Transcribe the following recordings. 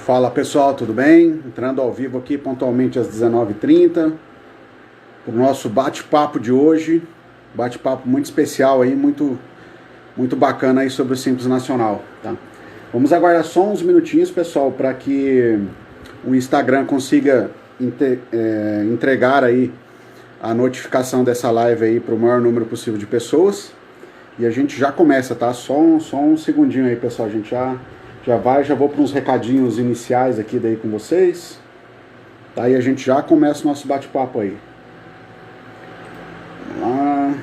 Fala pessoal, tudo bem? Entrando ao vivo aqui pontualmente às 19h30 para o nosso bate-papo de hoje. Bate-papo muito especial aí, muito bacana aí sobre o Simples Nacional, tá? Vamos aguardar só uns minutinhos, pessoal, para que o Instagram consiga entregar aí a notificação dessa live aí para o maior número possível de pessoas. E a gente já começa, tá? Só um segundinho aí, pessoal. A gente já vou para uns recadinhos iniciais aqui daí com vocês. Tá? E a gente já começa o nosso bate-papo aí. Vamos lá.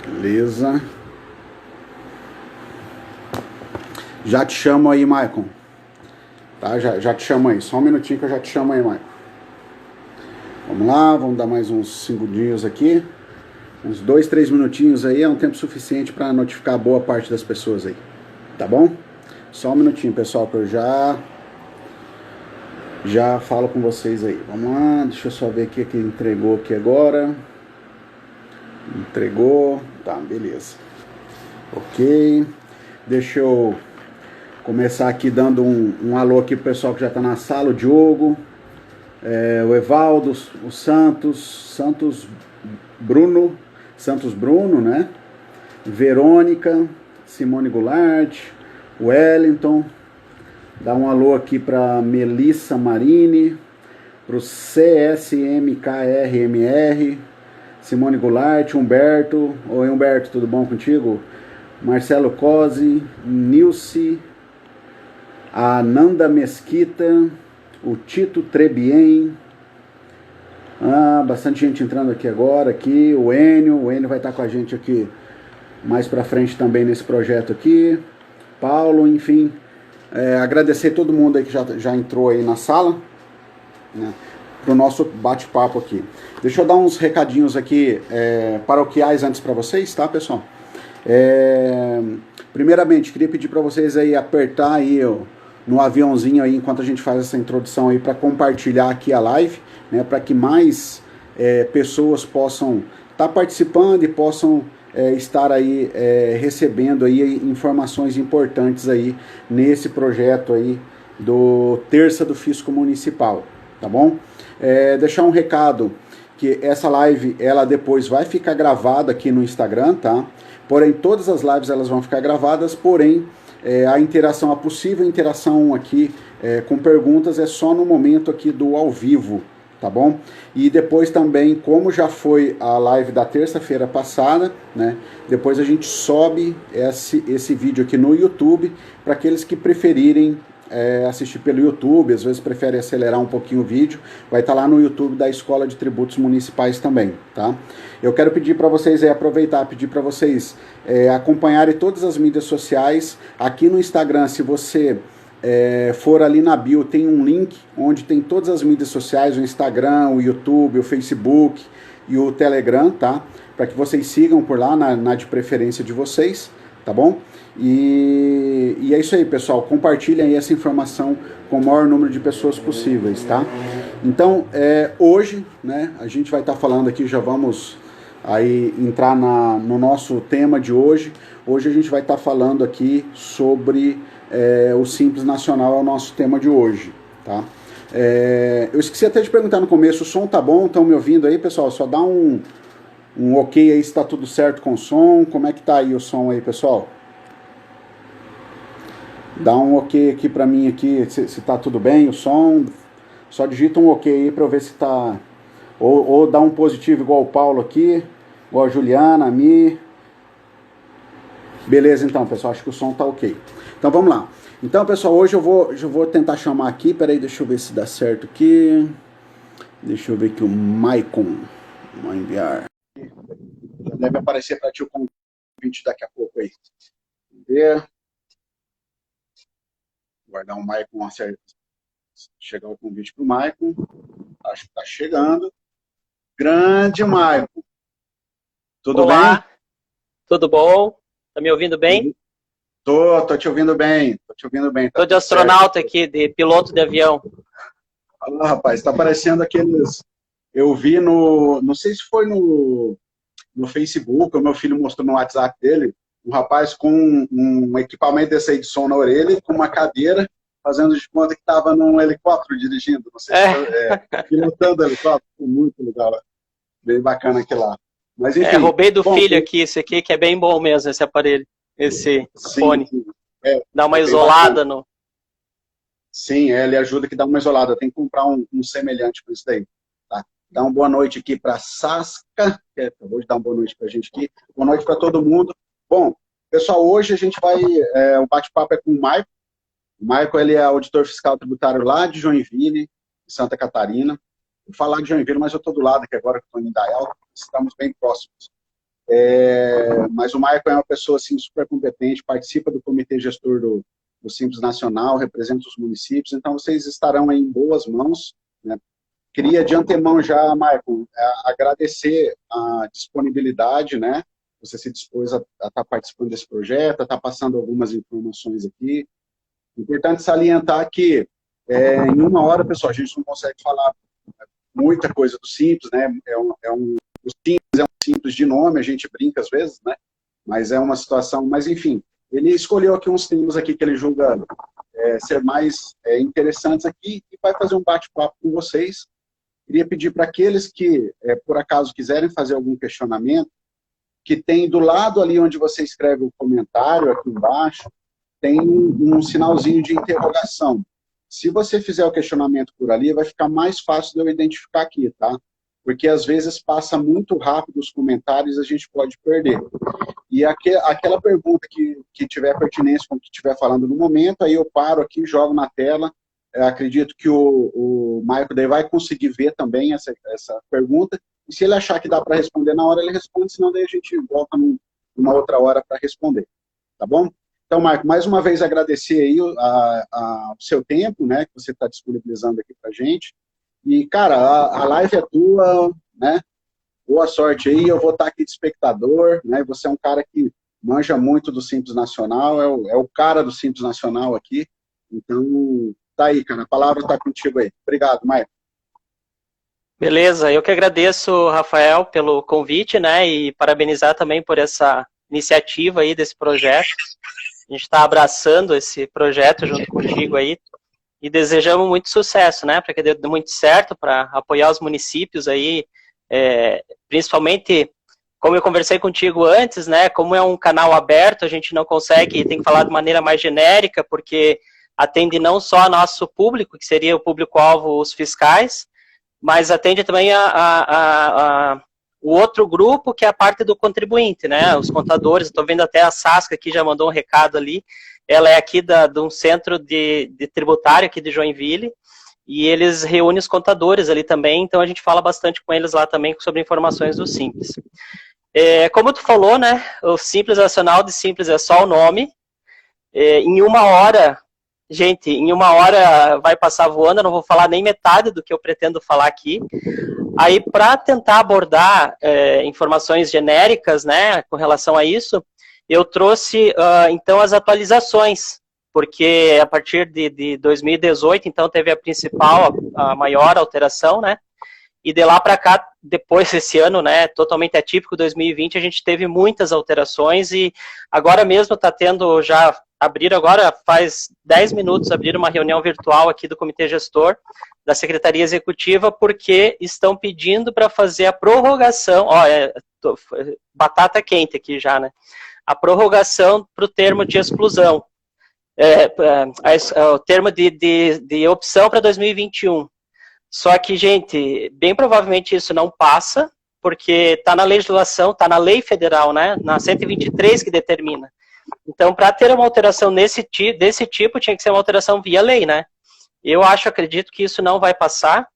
Beleza. Já te chamo aí, Maicon. Tá? Já te chamo aí. Só um minutinho que eu já te chamo aí, Maicon. Vamos lá, vamos dar mais uns segundinhos aqui. Uns 2, 3 minutinhos aí é um tempo suficiente para notificar boa parte das pessoas aí. Tá bom? Só um minutinho, pessoal, que eu já falo com vocês aí. Vamos lá, deixa eu só ver aqui que entregou aqui agora. Entregou, tá, beleza. Ok, deixa eu começar aqui dando um alô aqui pro pessoal que já tá na sala, o Diogo, o Evaldo, o Santos Bruno, né? Verônica, Simone Goulart, Wellington, dá um alô aqui para Melissa Marini, para o CSMKRMR, Simone Goulart, Humberto, oi Humberto, tudo bom contigo? Marcelo Cosi, Nilce, a Nanda Mesquita, o Tito Trebien, bastante gente entrando aqui agora, aqui, o Enio vai estar com a gente aqui mais pra frente também nesse projeto aqui, Paulo, enfim, agradecer todo mundo aí que já entrou aí na sala, né, pro nosso bate-papo aqui. Deixa eu dar uns recadinhos aqui paroquiais antes para vocês, tá, pessoal? Primeiramente, queria pedir para vocês aí apertar aí no aviãozinho aí enquanto a gente faz essa introdução aí para compartilhar aqui a live, né, para que mais pessoas possam estar participando e possam estar aí recebendo aí informações importantes aí nesse projeto aí do Terça do Fisco Municipal, tá bom? Deixar um recado que essa live ela depois vai ficar gravada aqui no Instagram, tá? Porém todas as lives elas vão ficar gravadas, porém a possível interação aqui com perguntas é só no momento aqui do ao vivo, tá bom? E depois também, como já foi a live da terça-feira passada, né? Depois a gente sobe esse vídeo aqui no YouTube para aqueles que preferirem assistir pelo YouTube, às vezes preferem acelerar um pouquinho o vídeo, vai estar lá no YouTube da Escola de Tributos Municipais também, tá? Eu quero pedir para vocês aproveitar, pedir para vocês acompanharem todas as mídias sociais. Aqui no Instagram, se você for ali na bio, tem um link onde tem todas as mídias sociais, o Instagram, o YouTube, o Facebook e o Telegram, tá? Para que vocês sigam por lá, na de preferência de vocês, tá bom? E é isso aí, pessoal. Compartilhem aí essa informação com o maior número de pessoas possíveis, tá? Então, hoje, né, a gente vai estar falando aqui, já vamos aí entrar no nosso tema de hoje. Hoje a gente vai estar falando aqui sobre o Simples Nacional, é o nosso tema de hoje, tá? Eu esqueci até de perguntar no começo, o som tá bom? Estão me ouvindo aí, pessoal? Só dá um ok aí se tá tudo certo com o som. Como é que tá aí o som aí, pessoal? Dá um ok aqui pra mim aqui, se tá tudo bem o som. Só digita um ok aí pra eu ver se tá... Ou dá um positivo igual o Paulo aqui, igual a Juliana, a Mi. Beleza então, pessoal, acho que o som tá ok. Então vamos lá. Então, pessoal, hoje eu vou tentar chamar aqui, peraí, deixa eu ver se dá certo aqui. Deixa eu ver aqui o Maicon. Vamos enviar. Deve aparecer para ti o convite daqui a pouco aí. Vamos ver. Guardar o Maicon, chegar o convite para o Maicon. Acho que está chegando. Grande Maicon. Tudo Olá, bem? tudo bom? Tá me ouvindo bem? Tô te ouvindo bem. Tô te ouvindo bem. Tá Tô de astronauta certo aqui, de piloto de avião. Ah, rapaz, tá parecendo aqueles... Eu vi não sei se foi no Facebook, o meu filho mostrou no WhatsApp dele, um rapaz com um equipamento desse aí de som na orelha e com uma cadeira, fazendo de conta que estava num helicóptero dirigindo, não sei se pilotando o helicóptero, muito legal, bem bacana aquilo lá. Mas, enfim, roubei do filho aqui, esse aqui, que é bem bom mesmo, esse aparelho, esse fone. Sim, dá uma isolada no... Sim, ele ajuda que dá uma isolada. Tem que comprar um semelhante com isso daí. Tá? Dá uma boa noite aqui para Sasca, que acabou de dar uma boa noite para a gente aqui. Boa noite para todo mundo. Bom, pessoal, hoje a gente vai... o bate-papo é com o Maicon. O Maicon, ele é auditor fiscal tributário lá de Joinville, Santa Catarina. Vou falar de Joinville, mas eu estou do lado aqui agora, que estou em Indaial, estamos bem próximos. Mas o Maicon é uma pessoa assim, super competente, participa do comitê gestor do Simples Nacional, representa os municípios, então vocês estarão aí em boas mãos, né? Queria de antemão já, Maicon, agradecer a disponibilidade, né? Você se dispôs a estar participando desse projeto, a estar passando algumas informações aqui. Importante salientar que em uma hora, pessoal, a gente não consegue falar muita coisa do Simples, né? O Simples é um Simples de nome, a gente brinca às vezes, né? Mas é uma situação, mas enfim, ele escolheu aqui uns temas aqui que ele julga ser mais interessantes aqui e vai fazer um bate-papo com vocês. Queria pedir para aqueles que, por acaso, quiserem fazer algum questionamento, que tem do lado ali onde você escreve o comentário, aqui embaixo, tem um sinalzinho de interrogação. Se você fizer o questionamento por ali, vai ficar mais fácil de eu identificar aqui, tá? Porque às vezes passa muito rápido os comentários e a gente pode perder. E aquela pergunta que tiver pertinência com o que estiver falando no momento, aí eu paro aqui, jogo na tela. Eu acredito que o Maicon daí vai conseguir ver também essa pergunta. E se ele achar que dá para responder na hora, ele responde, senão daí a gente volta numa outra hora para responder. Tá bom? Então, Maicon, mais uma vez agradecer aí o seu tempo, né, que você está disponibilizando aqui para a gente. E, cara, a live é tua, né? Boa sorte aí, eu vou estar aqui de espectador, né? Você é um cara que manja muito do Simples Nacional, é o cara do Simples Nacional aqui. Então, tá aí, cara, a palavra está contigo aí. Obrigado, Maicon. Beleza, eu que agradeço, Rafael, pelo convite, né? E parabenizar também por essa iniciativa aí desse projeto. A gente está abraçando esse projeto junto contigo aí e desejamos muito sucesso, né? Para que dê muito certo, para apoiar os municípios aí, principalmente, como eu conversei contigo antes, né? Como é um canal aberto, a gente não consegue, tem que falar de maneira mais genérica, porque atende não só nosso público, que seria o público-alvo, os fiscais, mas atende também o outro grupo, que é a parte do contribuinte, né? Os contadores. Estou vendo até a Sasca aqui, já mandou um recado ali. Ela é aqui de um centro de tributário aqui de Joinville, e eles reúnem os contadores ali também, então a gente fala bastante com eles lá também sobre informações do Simples. Como tu falou, né? O Simples Nacional de Simples é só o nome. Em uma hora, gente, em uma hora vai passar voando, eu não vou falar nem metade do que eu pretendo falar aqui. Aí, para tentar abordar informações genéricas, né, com relação a isso, eu trouxe, então, as atualizações, porque a partir de 2018, então, teve a principal, a maior alteração, né, e de lá para cá, depois desse ano, né, totalmente atípico, 2020, a gente teve muitas alterações, e agora mesmo está tendo, já abriram agora, faz 10 minutos, abriram uma reunião virtual aqui do Comitê Gestor, da Secretaria Executiva, porque estão pedindo para fazer a prorrogação, batata quente aqui já, né? A prorrogação para o termo de exclusão, o termo de opção para 2021. Só que, gente, bem provavelmente isso não passa, porque está na legislação, está na lei federal, né? Na 123 que determina. Então, para ter uma alteração desse tipo, tinha que ser uma alteração via lei, né? Eu acredito que isso não vai passar,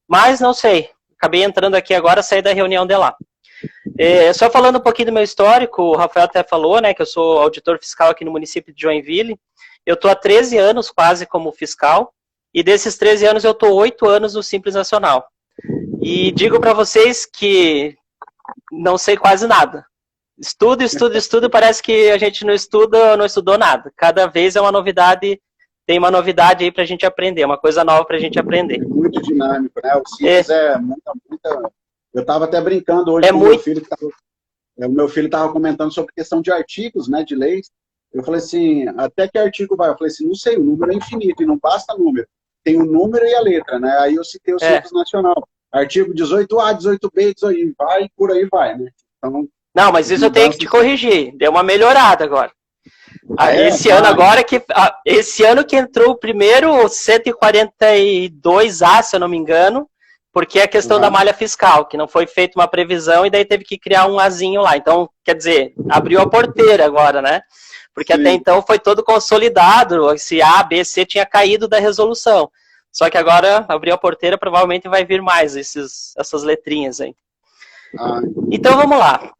mas não sei. Acabei entrando aqui agora, saí da reunião de lá. Só falando um pouquinho do meu histórico, o Rafael até falou, né, que eu sou auditor fiscal aqui no município de Joinville. Eu estou há 13 anos quase como fiscal, e desses 13 anos eu estou 8 anos no Simples Nacional. E digo para vocês que não sei quase nada. Estudo, parece que a gente não estudou nada. Cada vez é uma novidade, tem uma novidade aí para a gente aprender, uma coisa nova para a gente aprender. Muito dinâmico, né? O Simples muita... Eu estava até brincando hoje com o meu filho, que O meu filho estava comentando sobre questão de artigos, né, de leis. Eu falei assim, até que artigo vai? Eu falei assim, não sei, o número é infinito e não basta número. Tem o número e a letra, né? Aí eu citei o Simples Nacional. Artigo 18A, 18B, 18, e vai, por aí vai, né? Então, não, mas isso eu tenho que te corrigir. Deu uma melhorada agora. Esse ano agora, esse ano que entrou o primeiro 142A, se eu não me engano, porque é a questão da malha fiscal, que não foi feita uma previsão e daí teve que criar um azinho lá. Então, quer dizer, abriu a porteira agora, né? Porque até então foi todo consolidado, esse A, B, C tinha caído da resolução. Só que agora abriu a porteira, provavelmente vai vir mais essas letrinhas aí. Então vamos lá.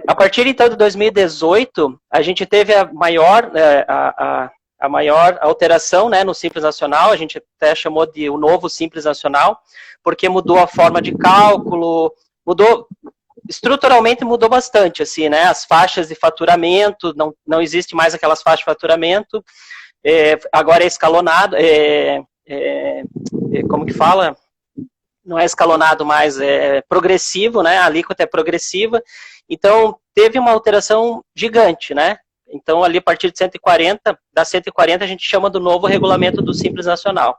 A partir então de 2018, a gente teve a maior alteração, né, no Simples Nacional, a gente até chamou de o novo Simples Nacional, porque mudou a forma de cálculo, estruturalmente mudou bastante, assim, né, as faixas de faturamento, não existe mais aquelas faixas de faturamento, agora é escalonado, como que fala? Não é escalonado mais, é progressivo, né? A alíquota é progressiva. Então, teve uma alteração gigante, né? Então, ali a partir de 140, da 140 a gente chama do novo regulamento do Simples Nacional.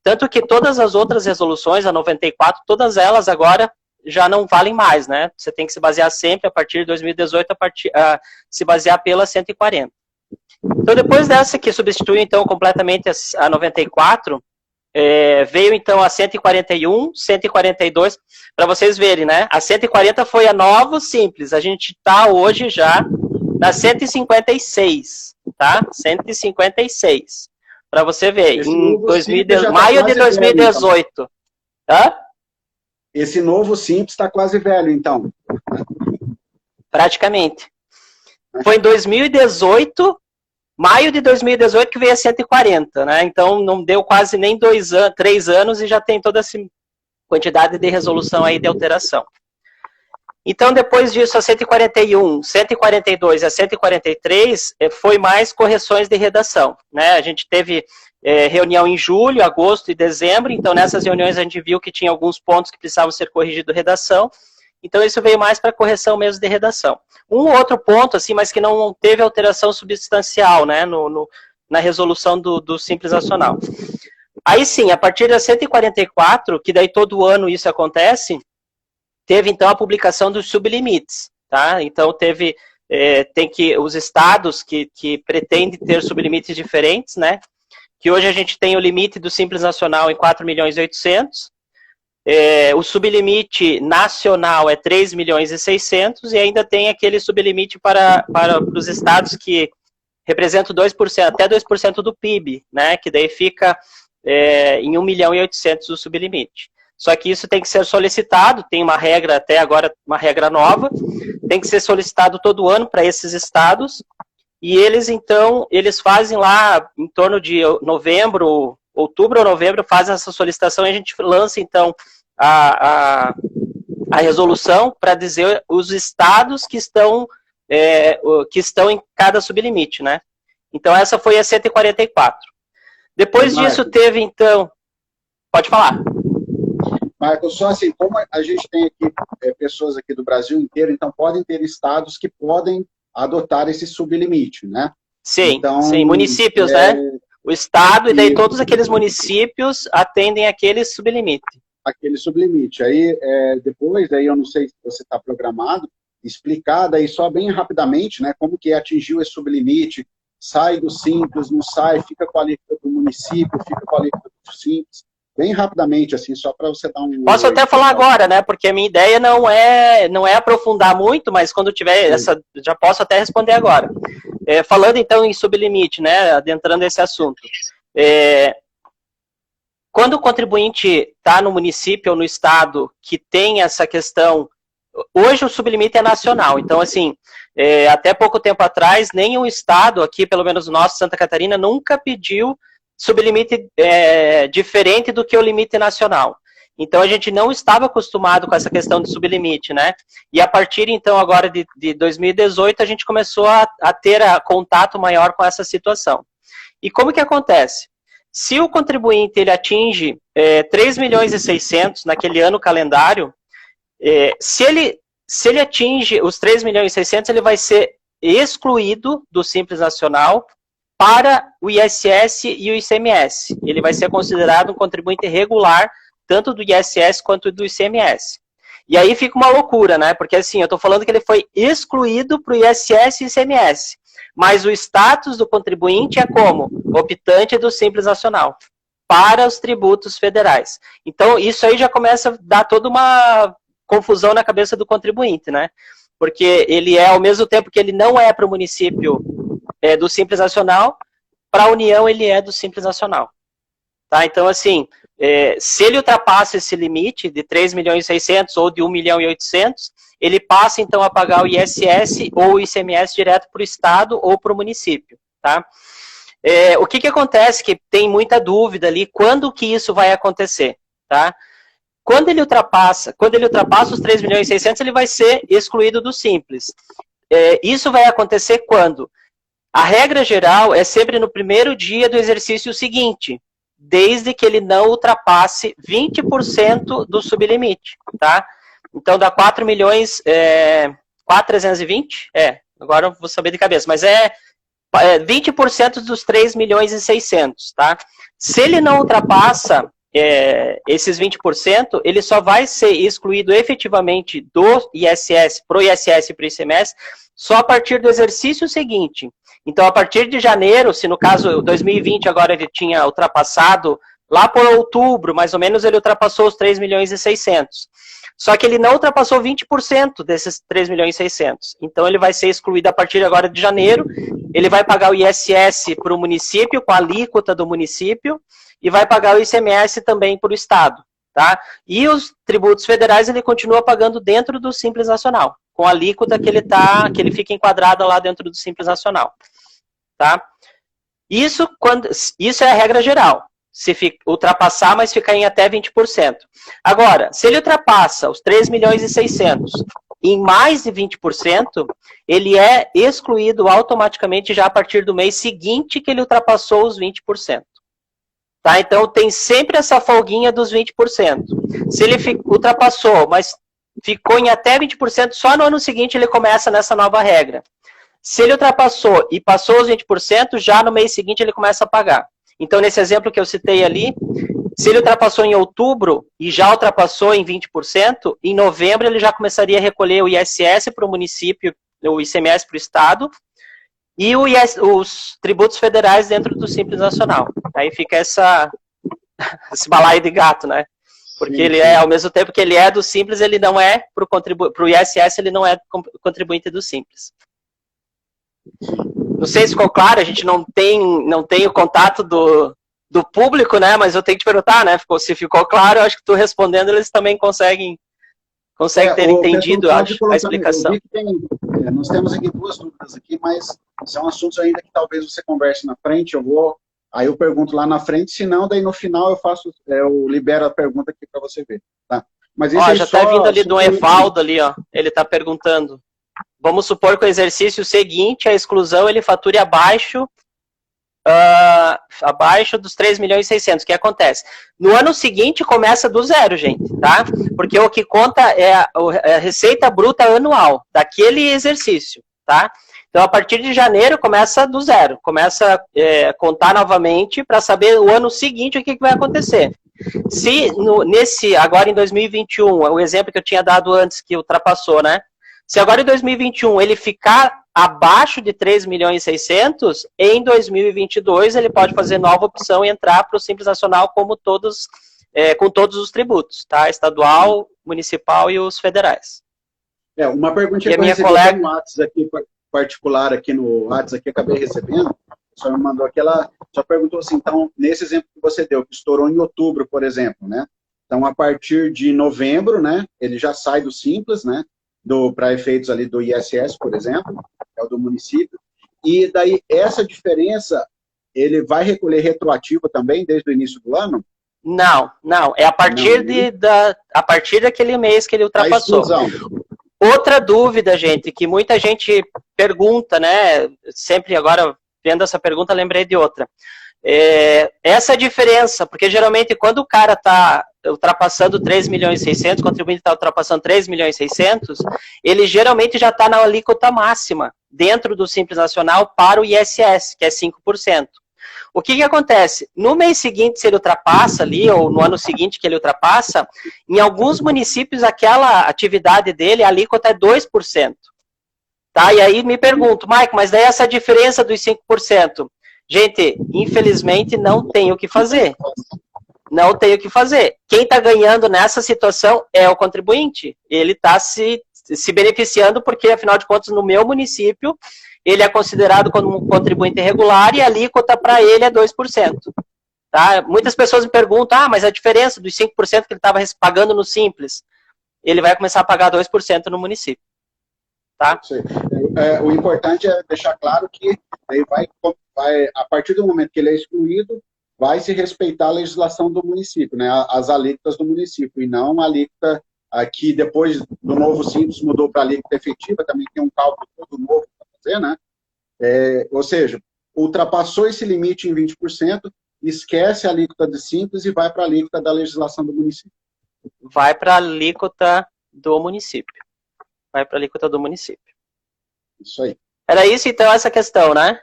Tanto que todas as outras resoluções, a 94, todas elas agora já não valem mais, né? Você tem que se basear sempre, a partir de 2018, se basear pela 140. Então, depois dessa que substituiu, então, completamente a 94, veio então a 141, 142, para vocês verem, né? A 140 foi a nova Simples, a gente está hoje já na 156, tá? 156, para você ver, em maio de 2018. Velho, então. Hã? Esse novo Simples está quase velho, então. Praticamente. Foi em 2018... Maio de 2018 que veio a 140, né? Então não deu quase nem 3 anos e já tem toda essa quantidade de resolução aí de alteração. Então depois disso a 141, 142 e a 143 foi mais correções de redação, né? A gente teve reunião em julho, agosto e dezembro, então nessas reuniões a gente viu que tinha alguns pontos que precisavam ser corrigidos redação. Então, isso veio mais para correção mesmo de redação. Um outro ponto, assim, mas que não teve alteração substancial, né, na resolução do Simples Nacional. Aí sim, a partir da 144, que daí todo ano isso acontece, teve então a publicação dos sublimites, tá? Então, tem que os estados que pretendem ter sublimites diferentes, né, que hoje a gente tem o limite do Simples Nacional em 4.800.000, o sublimite nacional é 3.600.000 e ainda tem aquele sublimite para os estados que representam 2%, até 2% do PIB, né? Que daí fica em 1.800.000 o sublimite. Só que isso tem que ser solicitado, tem uma regra, até agora uma regra nova, tem que ser solicitado todo ano para esses estados, e eles então, eles fazem lá em torno de novembro, outubro ou novembro, fazem essa solicitação e a gente lança então a resolução para dizer os estados que estão em cada sublimite, né? Então essa foi a 144. Depois disso teve então... Pode falar. Marcos, só assim, como a gente tem aqui pessoas aqui do Brasil inteiro, então podem ter estados que podem adotar esse sublimite, né? Sim, então, sim, municípios, né? O estado e daí todos aqueles municípios atendem aquele sublimite. Aquele sublimite. Aí, depois, aí eu não sei se você está programado, explicar daí só bem rapidamente, né, como que atingiu esse sublimite, sai do Simples, não sai, fica com a alíquota do município, fica com a alíquota do Simples, bem rapidamente, assim, só para você dar um... Posso até falar agora, né, porque a minha ideia não é aprofundar muito, mas quando tiver essa, já posso até responder agora. Falando então em sublimite, né, adentrando esse assunto, quando o contribuinte está no município ou no estado que tem essa questão, hoje o sublimite é nacional, então assim, até pouco tempo atrás, nenhum estado aqui, pelo menos o nosso, Santa Catarina, nunca pediu sublimite diferente do que o limite nacional. Então a gente não estava acostumado com essa questão de sublimite, né? E a partir então agora de 2018 a gente começou a ter contato maior com essa situação. E como que acontece? Se o contribuinte ele atinge 3.600.000 naquele ano calendário, se ele se ele atinge os 3.600.000, ele vai ser excluído do Simples Nacional para o ISS e o ICMS. Ele vai ser considerado um contribuinte regular, tanto do ISS quanto do ICMS. E aí fica uma loucura, né? Porque assim, eu estou falando que ele foi excluído para o ISS e ICMS, mas o status do contribuinte é como? Optante do Simples Nacional, para os tributos federais. Então, isso aí já começa a dar toda uma confusão na cabeça do contribuinte, né? Porque ele é, ao mesmo tempo que ele não é para o município do Simples Nacional, para a União ele é do Simples Nacional. Tá? Então, assim, se ele ultrapassa esse limite de 3.600.000 ou de 1.800.000, ele passa, então, a pagar o ISS ou o ICMS direto para o Estado ou para o município. Tá? O que acontece, que tem muita dúvida ali, quando que isso vai acontecer? Tá? Quando ele ultrapassa os 3.600.000, ele vai ser excluído do Simples. Isso vai acontecer quando? A regra geral é sempre no primeiro dia do exercício seguinte, desde que ele não ultrapasse 20% do sublimite, tá? Então dá 4.320.000, agora eu vou saber de cabeça, mas 20% dos 3.600.000, tá? Se ele não ultrapassa esses 20%, ele só vai ser excluído efetivamente do ISS, pro ISS e pro ICMS, só a partir do exercício seguinte. Então, a partir de janeiro, se no caso 2020 agora ele tinha ultrapassado, lá por outubro, mais ou menos, ele ultrapassou os 3.600.000. Só que ele não ultrapassou 20% desses 3.600.000. Então, ele vai ser excluído a partir agora de janeiro. Ele vai pagar o ISS para o município, com a alíquota do município, e vai pagar o ICMS também para o Estado. Tá? E os tributos federais ele continua pagando dentro do Simples Nacional, com a alíquota que ele fica enquadrado lá dentro do Simples Nacional. Tá? Isso é a regra geral. Se ultrapassar, mas ficar em até 20%. Agora, se ele ultrapassa os 3.600.000 em mais de 20%, ele é excluído automaticamente já a partir do mês seguinte que ele ultrapassou os 20%. Tá? Então, tem sempre essa folguinha dos 20%. Se ele ultrapassou, mas ficou em até 20%, só no ano seguinte ele começa nessa nova regra. Se ele ultrapassou e passou os 20%, já no mês seguinte ele começa a pagar. Então, nesse exemplo que eu citei ali, se ele ultrapassou em outubro e já ultrapassou em 20%, em novembro ele já começaria a recolher o ISS para o município, o ICMS para o Estado, e os tributos federais dentro do Simples Nacional. Aí fica esse balaio de gato, né? Porque ele ao mesmo tempo que ele é do Simples, ele não é para o ISS, ele não é contribuinte do Simples. Não sei se ficou claro, a gente não tem o contato do público, né? Mas eu tenho que te perguntar, né? Se ficou claro, eu acho que tu respondendo, eles também conseguem ter entendido a explicação. Nós temos aqui duas dúvidas aqui, mas são assuntos ainda que talvez você converse na frente, aí eu pergunto lá na frente, se não, daí no final eu libero a pergunta aqui para você ver, tá? Mas já está vindo ali do Evaldo ali, ó, ele está perguntando. Vamos supor que o exercício seguinte, a exclusão, ele fature abaixo dos 3.600.000. O que acontece? No ano seguinte começa do zero, gente, tá? Porque o que conta é a receita bruta anual daquele exercício, tá? Então, a partir de janeiro começa do zero, começa a contar novamente para saber o ano seguinte o que vai acontecer. Se agora em 2021, o exemplo que eu tinha dado antes que ultrapassou, né? Se agora em 2021 ele ficar abaixo de 3.600.000, em 2022 ele pode fazer nova opção e entrar para o Simples Nacional com todos os tributos, tá? Estadual, municipal e os federais. Uma perguntinha que eu recebi no WhatsApp aqui, particular aqui no WhatsApp, que acabei recebendo, a senhora me mandou aqui, ela só perguntou assim, então, nesse exemplo que você deu, que estourou em outubro, por exemplo, né? Então, a partir de novembro, né, ele já sai do Simples, né? Para efeitos ali do ISS, por exemplo, é o do município, e daí essa diferença, ele vai recolher retroativo também, desde o início do ano? Não, é a partir, a partir daquele mês que ele ultrapassou. Outra dúvida, gente, que muita gente pergunta, né, sempre agora, vendo essa pergunta, lembrei de outra. Essa diferença, porque geralmente quando o cara está ultrapassando 3 milhões e 600, o contribuinte está ultrapassando 3 milhões e 600, ele geralmente já está na alíquota máxima, dentro do Simples Nacional, para o ISS, que é 5%. O que acontece? No mês seguinte, se ele ultrapassa ali, ou no ano seguinte que ele ultrapassa, em alguns municípios aquela atividade dele, a alíquota é 2%. Tá? E aí me pergunto, Mike, mas daí essa diferença dos 5%? Gente, infelizmente não tem o que fazer. Não tem o que fazer. Quem está ganhando nessa situação é o contribuinte. Ele está se beneficiando porque, afinal de contas, no meu município, ele é considerado como um contribuinte regular e a alíquota para ele é 2%. Tá? Muitas pessoas me perguntam, mas a diferença dos 5% que ele estava pagando no Simples, ele vai começar a pagar 2% no município. Tá? O importante é deixar claro que ele vai, a partir do momento que ele é excluído, vai se respeitar a legislação do município, né? As alíquotas do município, e não a alíquota que depois do novo Simples mudou para a alíquota efetiva, também tem um cálculo todo novo para fazer, né? Ou seja, ultrapassou esse limite em 20%, esquece a alíquota de Simples e vai para a alíquota da legislação do município. Vai para a alíquota do município. Vai para a alíquota do município. Isso aí. Era isso, então, essa questão, né?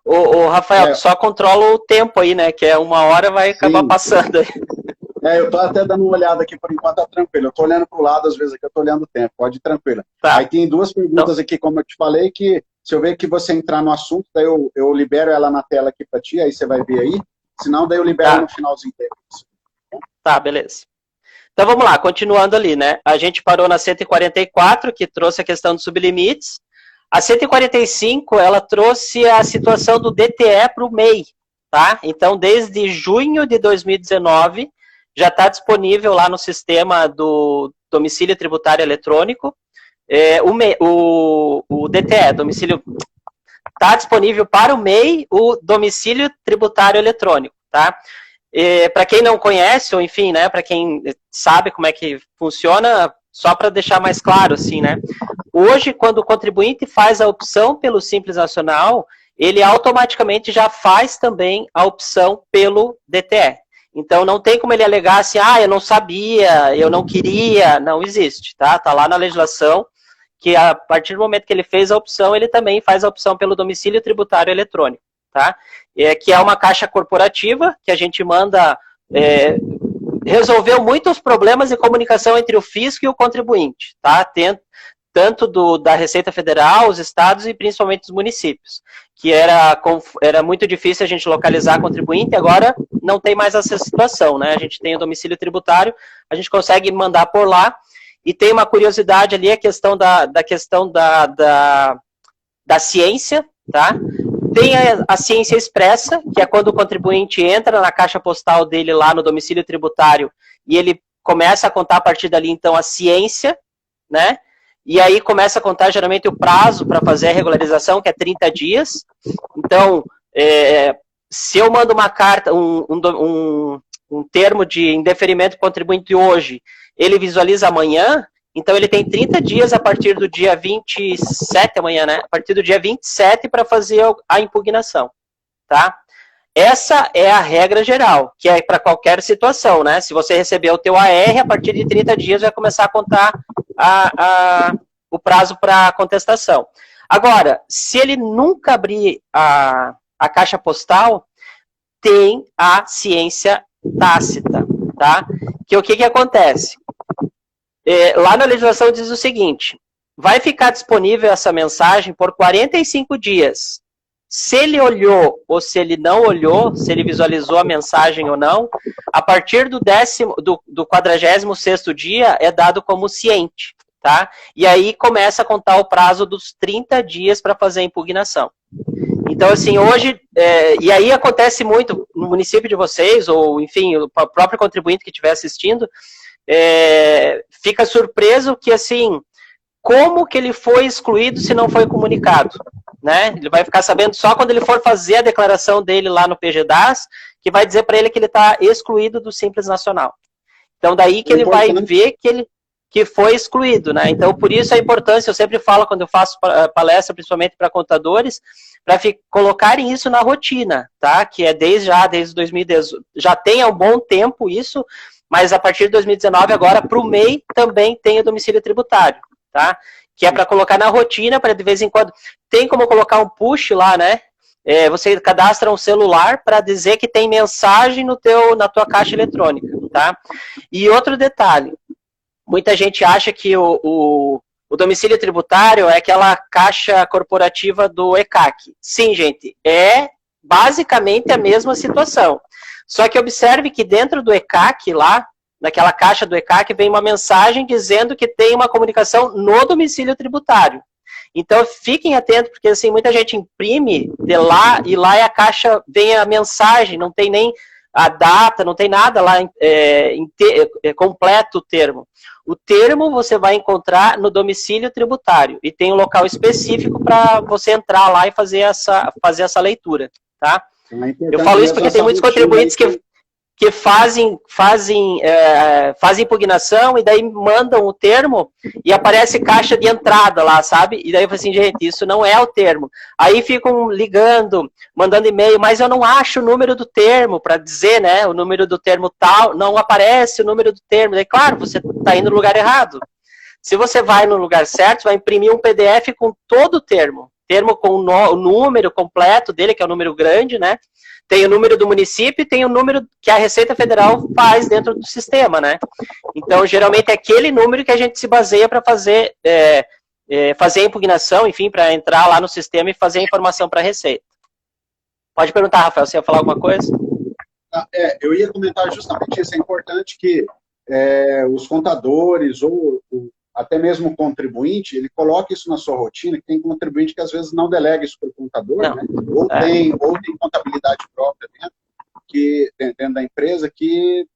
O Rafael, só controla o tempo aí, né? Que é 1 hora, vai acabar passando aí. Eu tô até dando uma olhada aqui, por enquanto tá tranquilo. Eu tô olhando pro lado, às vezes aqui eu tô olhando o tempo, pode ir tranquila. Tá. Aí tem 2 perguntas aqui, como eu te falei, que se eu ver que você entrar no assunto, daí eu libero ela na tela aqui pra ti, aí você vai ver aí. Senão, daí eu libero no finalzinho dele. Tá, beleza. Então vamos lá, continuando ali, né? A gente parou na 144, que trouxe a questão dos sublimites. A 145, ela trouxe a situação do DTE para o MEI, tá? Então, desde junho de 2019, já está disponível lá no sistema do domicílio tributário eletrônico, o DTE, domicílio, está disponível para o MEI, o domicílio tributário eletrônico, tá? Para quem não conhece, ou enfim, né, para quem sabe como é que funciona, só para deixar mais claro, assim, né? Hoje, quando o contribuinte faz a opção pelo Simples Nacional, ele automaticamente já faz também a opção pelo DTE. Então, não tem como ele alegar assim, eu não sabia, eu não queria, não existe, tá? Tá lá na legislação que a partir do momento que ele fez a opção, ele também faz a opção pelo domicílio tributário eletrônico, tá? Que é uma caixa corporativa que a gente manda... resolveu muitos problemas de comunicação entre o fisco e o contribuinte, tá? Tanto da Receita Federal, os estados e principalmente os municípios, que era muito difícil a gente localizar contribuinte, agora não tem mais essa situação, né? A gente tem o domicílio tributário, a gente consegue mandar por lá, e tem uma curiosidade ali, a questão da ciência, tá? Tem a ciência expressa, que é quando o contribuinte entra na caixa postal dele lá no domicílio tributário e ele começa a contar a partir dali, então, a ciência, né? E aí começa a contar geralmente o prazo para fazer a regularização, que é 30 dias. Então, se eu mando uma carta, um termo de indeferimento contribuinte hoje, ele visualiza amanhã, então ele tem 30 dias a partir do dia 27, amanhã, né? A partir do dia 27 para fazer a impugnação, tá? Essa é a regra geral, que é para qualquer situação, né? Se você receber o teu AR, a partir de 30 dias vai começar a contar o prazo para contestação. Agora, se ele nunca abrir a caixa postal, tem a ciência tácita, tá? Que o que acontece? Lá na legislação diz o seguinte, vai ficar disponível essa mensagem por 45 dias. Se ele olhou ou se ele não olhou, se ele visualizou a mensagem ou não, a partir do 46º dia é dado como ciente, tá? E aí começa a contar o prazo dos 30 dias para fazer a impugnação. Então, assim, hoje, e aí acontece muito no município de vocês, ou enfim, o próprio contribuinte que estiver assistindo, fica surpreso que, assim, como que ele foi excluído se não foi comunicado, né? Ele vai ficar sabendo só quando ele for fazer a declaração dele lá no PGDAS, que vai dizer para ele que ele está excluído do Simples Nacional. Então, daí que ele vai ver que foi excluído, né? Então, por isso a importância, eu sempre falo quando eu faço palestra, principalmente para contadores, para colocarem isso na rotina, tá? Que é desde 2010, já tem há um bom tempo isso, mas a partir de 2019, agora, para o MEI, também tem o domicílio tributário, tá? Que é para colocar na rotina, para de vez em quando... Tem como colocar um push lá, né? Você cadastra um celular para dizer que tem mensagem na tua caixa eletrônica, tá? E outro detalhe, muita gente acha que o domicílio tributário é aquela caixa corporativa do ECAC. Sim, gente, é basicamente a mesma situação. Só que observe que dentro do ECAC lá, naquela caixa do ECAC, vem uma mensagem dizendo que tem uma comunicação no domicílio tributário. Então, fiquem atentos, porque assim, muita gente imprime de lá, e lá é a caixa, vem a mensagem, não tem nem a data, não tem nada lá completo o termo. O termo você vai encontrar no domicílio tributário, e tem um local específico para você entrar lá e fazer essa leitura, tá? Eu falo isso porque tem muitos contribuintes que fazem impugnação e daí mandam o termo e aparece caixa de entrada lá, sabe? E daí eu falo assim, gente, isso não é o termo. Aí ficam ligando, mandando e-mail, mas eu não acho o número do termo para dizer, né? O número do termo tal, não aparece o número do termo. Daí, claro, você está indo no lugar errado. Se você vai no lugar certo, você vai imprimir um PDF com todo o termo. Termo com o número completo dele, que é o número grande, né? Tem o número do município e tem o número que a Receita Federal faz dentro do sistema, né? Então, geralmente, é aquele número que a gente se baseia para fazer a impugnação, enfim, para entrar lá no sistema e fazer a informação para a Receita. Pode perguntar, Rafael, você ia falar alguma coisa? Eu ia comentar justamente isso. É importante que os contadores ou até mesmo o contribuinte, ele coloca isso na sua rotina, que tem contribuinte que às vezes não delega isso para o contador, né? Ou tem contabilidade própria dentro da empresa, que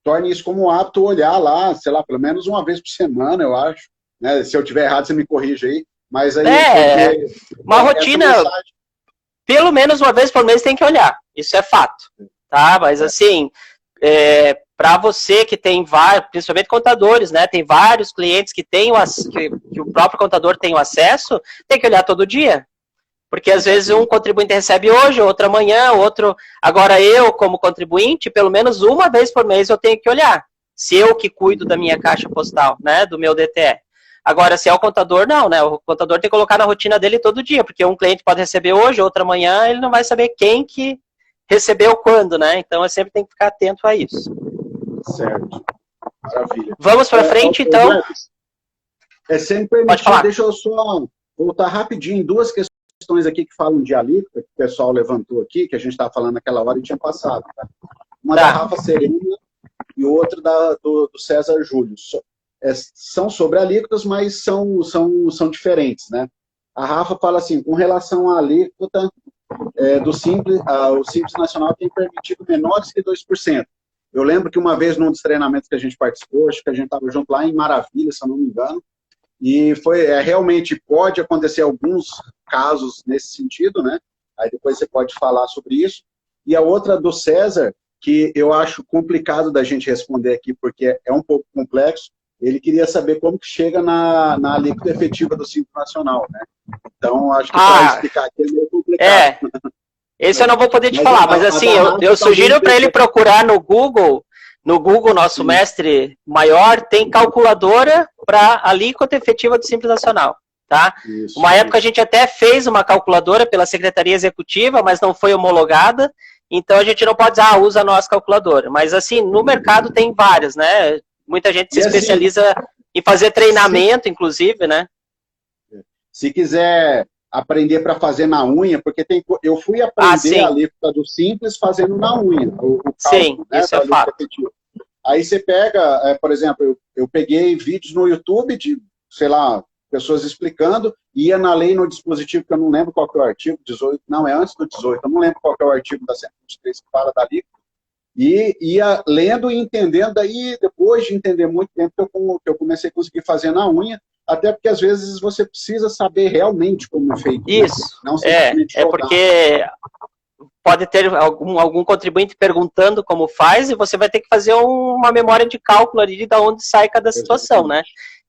torne isso como um hábito olhar lá, sei lá, pelo menos uma vez por semana, eu acho. Né? Se eu tiver errado, você me corrige aí. Mas aí uma rotina, pelo menos uma vez por mês tem que olhar. Isso é fato. Tá? Mas assim, para você que tem vários, principalmente contadores, né? Tem vários clientes que o próprio contador tem o acesso, tem que olhar todo dia. Porque às vezes um contribuinte recebe hoje, outro amanhã, outro... Agora eu, como contribuinte, pelo menos uma vez por mês eu tenho que olhar. Se eu que cuido da minha caixa postal, né? Do meu DTE. Agora, se é o contador, não, né? O contador tem que colocar na rotina dele todo dia, porque um cliente pode receber hoje, outro amanhã, ele não vai saber quem que recebeu quando, né? Então eu sempre tenho que ficar atento a isso. Certo. Maravilha. Vamos para frente, então? Sem permitir, deixa eu só voltar rapidinho em duas questões aqui que falam de alíquota, que o pessoal levantou aqui, que a gente estava falando naquela hora e tinha passado. Tá? Uma da Rafa Serena e outra do César Júlio. São sobre alíquotas, mas são diferentes, né? A Rafa fala assim, com relação à alíquota do Simples, o Simples Nacional tem permitido menores que 2%. Eu lembro que uma vez num dos treinamentos que a gente participou, acho que a gente estava junto lá em Maravilha, se eu não me engano, e realmente pode acontecer alguns casos nesse sentido, né? Aí depois você pode falar sobre isso. E a outra do César, que eu acho complicado da gente responder aqui, porque é um pouco complexo, ele queria saber como que chega na alíquota efetiva do Simples Nacional, né? Então, acho que para explicar aqui é meio complicado. Esse eu não vou poder te falar, mas assim, eu sugiro para ele procurar no Google, nosso mestre maior, tem calculadora para alíquota efetiva do Simples Nacional, tá? Uma época a gente até fez uma calculadora pela Secretaria Executiva, mas não foi homologada, então a gente não pode dizer, usa a nossa calculadora. Mas assim, no mercado tem várias, né? Muita gente se especializa em fazer treinamento, inclusive, né? Se quiser aprender para fazer na unha, porque eu fui aprender a alíquota do Simples fazendo na unha. O cálculo, né, isso é fato. Efetiva. Aí você pega, por exemplo, eu peguei vídeos no YouTube de, sei lá, pessoas explicando, ia na lei no dispositivo, que eu não lembro qual que é o artigo, 18, não, é antes do 18, eu não lembro qual que é o artigo da 123 que fala da alíquota, e ia lendo e entendendo, daí depois de entender muito tempo que eu comecei a conseguir fazer na unha, até porque às vezes você precisa saber realmente como é feito. Isso, não simplesmente porque pode ter algum contribuinte perguntando como faz, e você vai ter que fazer uma memória de cálculo ali de onde sai cada situação, né?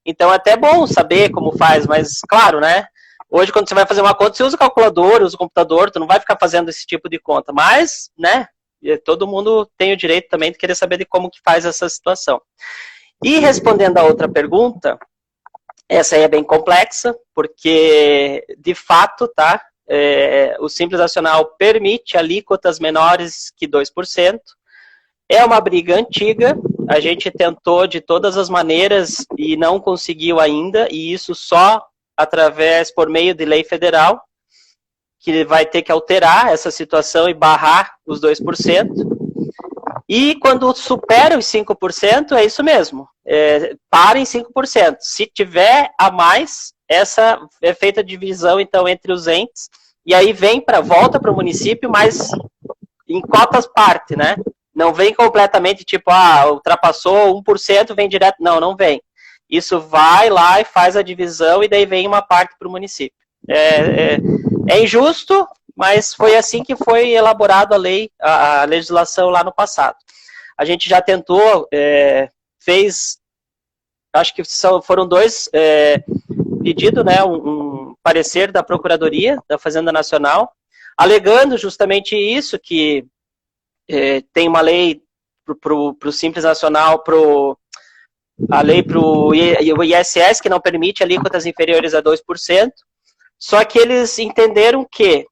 Então é até bom saber como faz, mas claro, né? Hoje quando você vai fazer uma conta, você usa o calculador, usa o computador, tu não vai ficar fazendo esse tipo de conta, mas, né? todo mundo tem o direito também de querer saber de como que faz essa situação. E respondendo a outra pergunta, essa aí é bem complexa, porque, de fato, tá, o Simples Nacional permite alíquotas menores que 2%. É uma briga antiga, a gente tentou de todas as maneiras e não conseguiu ainda, e isso só por meio de lei federal, que vai ter que alterar essa situação e barrar os 2%. E quando supera os 5%, é isso mesmo, para em 5%. Se tiver a mais, essa é feita a divisão, então, entre os entes, e aí volta para o município, mas em cotas parte, né? Não vem completamente, tipo, ultrapassou 1%, vem direto. Não, não vem. Isso vai lá e faz a divisão, e daí vem uma parte para o município. É injusto, mas foi assim que foi elaborado a legislação lá no passado. A gente já tentou, acho que foram 2 pedidos, né, um parecer da Procuradoria da Fazenda Nacional, alegando justamente isso, que tem uma lei para o Simples Nacional, a lei para o ISS, que não permite alíquotas inferiores a 2%, só que eles entenderam que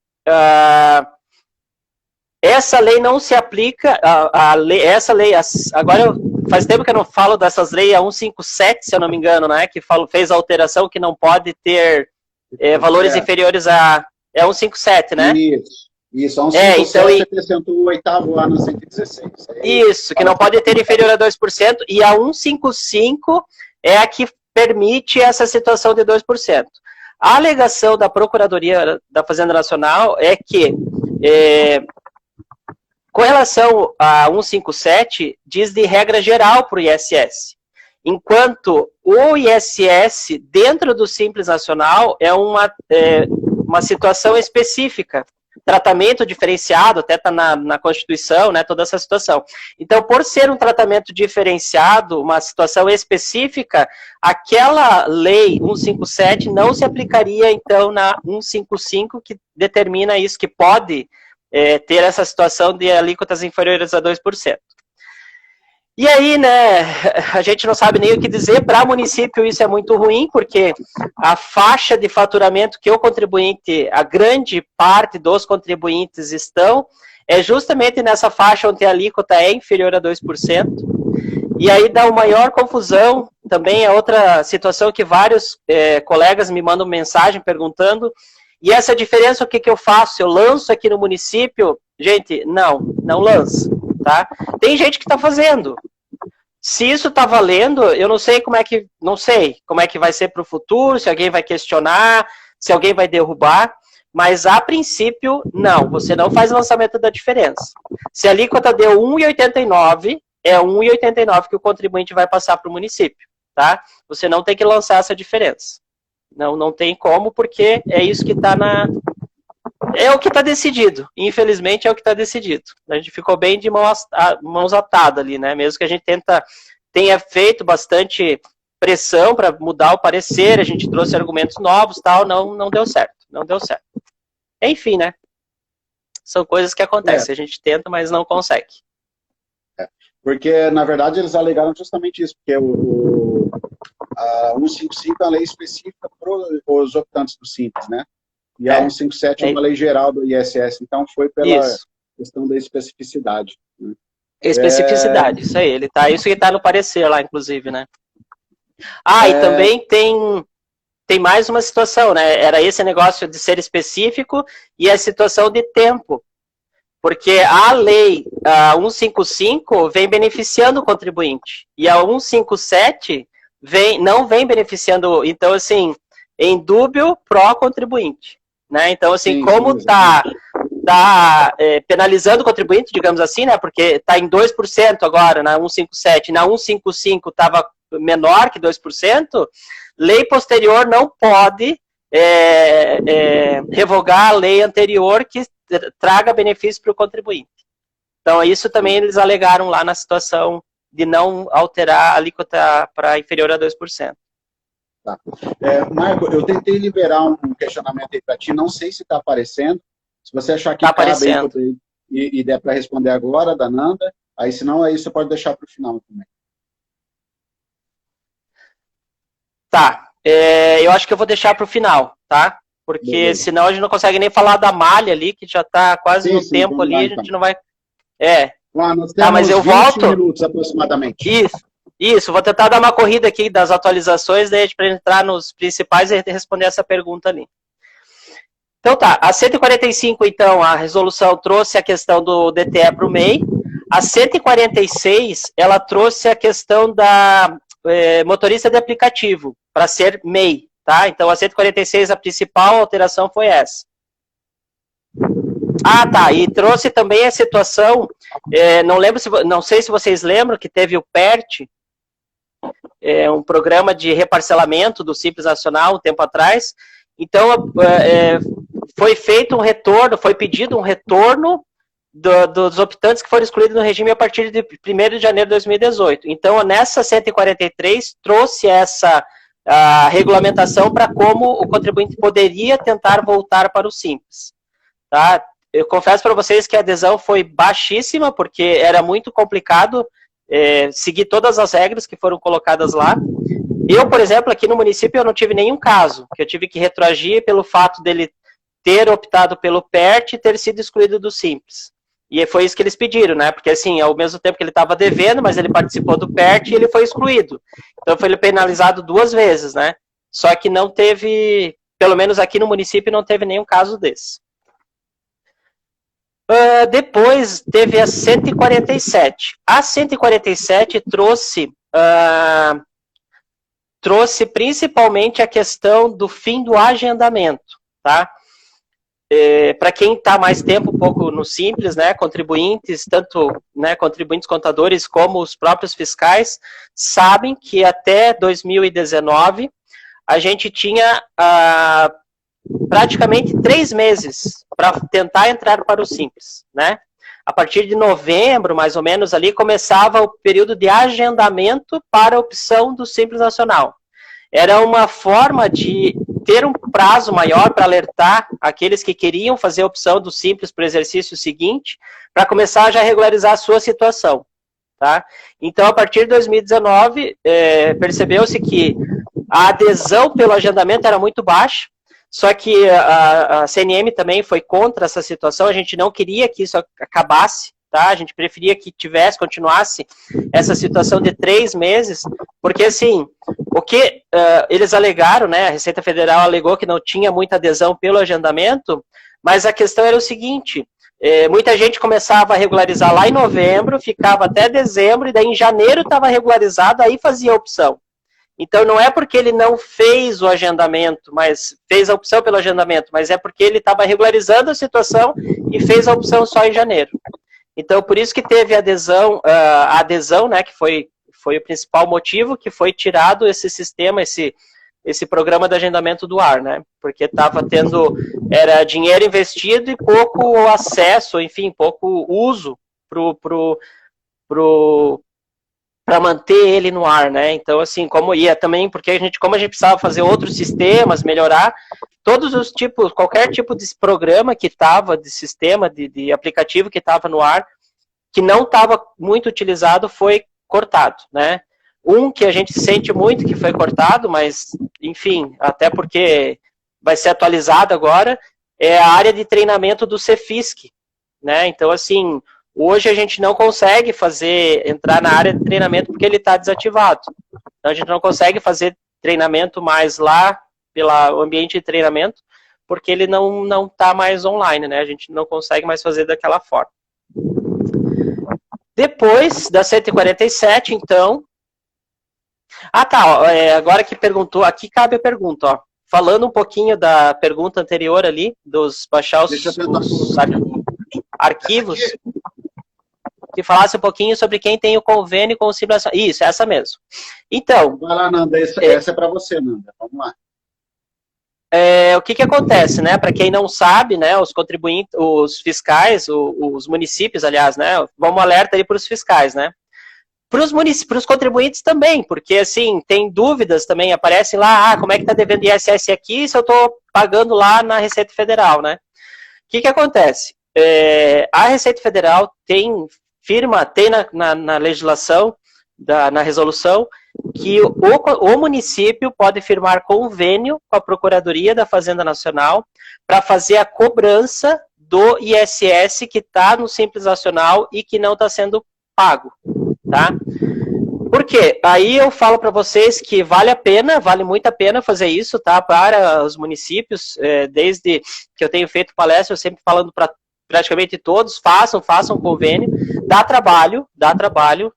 essa lei não se aplica, agora faz tempo que eu não falo dessas leis, a 157, se eu não me engano, né, que fez a alteração que não pode ter valores inferiores a... É 157, né? Isso, a 157 acrescentou o 8º lá no 116. Isso, que não pode ter inferior a 2%, e a 155 é a que permite essa situação de 2%. A alegação da Procuradoria da Fazenda Nacional é que, com relação a 157, diz de regra geral para o ISS, enquanto o ISS, dentro do Simples Nacional, é uma situação específica, tratamento diferenciado, até está na Constituição, né, toda essa situação. Então, por ser um tratamento diferenciado, uma situação específica, aquela lei 157 não se aplicaria, então, na 155, que determina isso, que pode ter essa situação de alíquotas inferiores a 2%. E aí, né, a gente não sabe nem o que dizer. Para o município isso é muito ruim, porque a faixa de faturamento que o contribuinte, a grande parte dos contribuintes estão, é justamente nessa faixa onde a alíquota é inferior a 2%. E aí dá uma maior confusão. Também é outra situação que vários colegas me mandam mensagem perguntando, e essa diferença, o que eu faço? Eu lanço aqui no município? Gente, não lança. Tá? Tem gente que está fazendo. Se isso está valendo, eu não sei como é que vai ser para o futuro, se alguém vai questionar, se alguém vai derrubar, mas a princípio, não, você não faz lançamento da diferença. Se a alíquota deu 1,89, é 1,89 que o contribuinte vai passar para o município, tá? Você não tem que lançar essa diferença. Não tem como, porque é isso que está é o que está decidido. Infelizmente, é o que está decidido. A gente ficou bem de mãos atadas ali, né? Mesmo que a gente tenha feito bastante pressão para mudar o parecer, a gente trouxe argumentos novos, tal, não deu certo. Não deu certo. Enfim, né? São coisas que acontecem. A gente tenta, mas não consegue. Porque, na verdade, eles alegaram justamente isso, porque a 155 é uma lei específica para os optantes do Simples, né? E a 157 é uma lei geral do ISS, então foi pela questão da especificidade. Né? Especificidade, isso aí. Isso que está no parecer lá, inclusive, né? E também tem mais uma situação, né? Era esse negócio de ser específico e a situação de tempo. Porque a lei 155 vem beneficiando o contribuinte. E a 157 não vem beneficiando, então, assim, em dúbio, pró-contribuinte. Né? Então, assim, como está penalizando o contribuinte, digamos assim, né? Porque está em 2% agora na 157, na 155 estava menor que 2%, lei posterior não pode revogar a lei anterior que traga benefício para o contribuinte. Então, isso também eles alegaram lá na situação de não alterar a alíquota para inferior a 2%. Tá. Marco, eu tentei liberar um questionamento aí para ti, não sei se está aparecendo. Se você achar que está aparecendo. e der para responder agora, da Nanda. Aí, senão, aí você pode deixar para o final também. Tá, eu acho que eu vou deixar para o final, tá? Porque Beleza. senão a gente não consegue nem falar da malha ali, que já está quase no tempo ali, lá, a gente não vai... Nós tá, mas eu 20 volto... minutos aproximadamente. Isso, vou tentar dar uma corrida aqui das atualizações, daí para entrar nos principais e responder essa pergunta ali. Então tá, a 145, então, a resolução trouxe a questão do DTE para o MEI. A 146, ela trouxe a questão da motorista de aplicativo, para ser MEI, tá? Então a 146, a principal alteração foi essa. Ah, tá, e trouxe também a situação, não sei se vocês lembram que teve o PERT, um programa de reparcelamento do Simples Nacional um tempo atrás. Então, foi feito um retorno, foi pedido um retorno dos optantes que foram excluídos no regime a partir de 1º de janeiro de 2018. Então, nessa 143, trouxe essa regulamentação para como o contribuinte poderia tentar voltar para o Simples. Tá? Eu confesso para vocês que a adesão foi baixíssima, porque era muito complicado seguir todas as regras que foram colocadas lá. Eu, por exemplo, aqui no município, eu não tive nenhum caso, que eu tive que retroagir pelo fato dele ter optado pelo PERT e ter sido excluído do Simples. E foi isso que eles pediram, né? Porque, assim, ao mesmo tempo que ele estava devendo, mas ele participou do PERT e ele foi excluído. Então, foi penalizado 2 vezes, né? Só que não teve, pelo menos aqui no município, não teve nenhum caso desse. Depois teve a 147. A 147 trouxe principalmente a questão do fim do agendamento, tá? Para quem está mais tempo um pouco no Simples, né, contribuintes, tanto contribuintes contadores como os próprios fiscais, sabem que até 2019 a gente tinha praticamente 3 meses para tentar entrar para o Simples, né? A partir de novembro, mais ou menos, ali começava o período de agendamento para a opção do Simples Nacional. Era uma forma de ter um prazo maior para alertar aqueles que queriam fazer a opção do Simples para o exercício seguinte, para começar a já regularizar a sua situação. Tá? Então, a partir de 2019, percebeu-se que a adesão pelo agendamento era muito baixa, só que a CNM também foi contra essa situação, a gente não queria que isso acabasse, tá? A gente preferia que continuasse essa situação de 3 meses, porque assim, o que eles alegaram, né, a Receita Federal alegou que não tinha muita adesão pelo agendamento, mas a questão era o seguinte, muita gente começava a regularizar lá em novembro, ficava até dezembro, e daí em janeiro estava regularizado, aí fazia a opção. Então, não é porque ele não fez o agendamento, mas fez a opção pelo agendamento, mas é porque ele estava regularizando a situação e fez a opção só em janeiro. Então, por isso que teve a adesão, né, que foi o principal motivo, que foi tirado esse sistema, esse programa de agendamento do ar, né, porque estava era dinheiro investido e pouco acesso, enfim, pouco uso para manter ele no ar, né? Então, assim, como a gente precisava fazer outros sistemas, melhorar, todos os tipos, qualquer tipo de programa que estava, de sistema, de aplicativo que estava no ar, que não estava muito utilizado, foi cortado, né? Um que a gente sente muito que foi cortado, mas, enfim, até porque vai ser atualizado agora, é a área de treinamento do Cefisc, né? Então, assim, hoje a gente não consegue entrar na área de treinamento porque ele está desativado. Então a gente não consegue fazer treinamento mais lá, pelo ambiente de treinamento, porque ele não está mais online, né? A gente não consegue mais fazer daquela forma. Depois da 147, então... Ah, tá, agora que perguntou, aqui cabe a pergunta, ó. Falando um pouquinho da pergunta anterior ali, dos baixar os arquivos... que falasse um pouquinho sobre quem tem o convênio com o Simples Nacional. Isso, essa mesmo. Então... Vai lá, Nanda, essa é para você, Nanda. Vamos lá. O que acontece, né? Para quem não sabe, né, os contribuintes, os fiscais, os municípios, aliás, né? Vamos alerta aí para os fiscais, né? Para os contribuintes também, porque, assim, tem dúvidas também, aparecem lá, como é que está devendo ISS aqui se eu estou pagando lá na Receita Federal, né? O que acontece? a Receita Federal tem na legislação, na resolução, que o município pode firmar convênio com a Procuradoria da Fazenda Nacional para fazer a cobrança do ISS que está no Simples Nacional e que não está sendo pago, tá? Por quê? Aí eu falo para vocês que vale muito a pena fazer isso, tá? Para os municípios, desde que eu tenho feito palestra, eu sempre falando para praticamente todos, façam convênio, dá trabalho,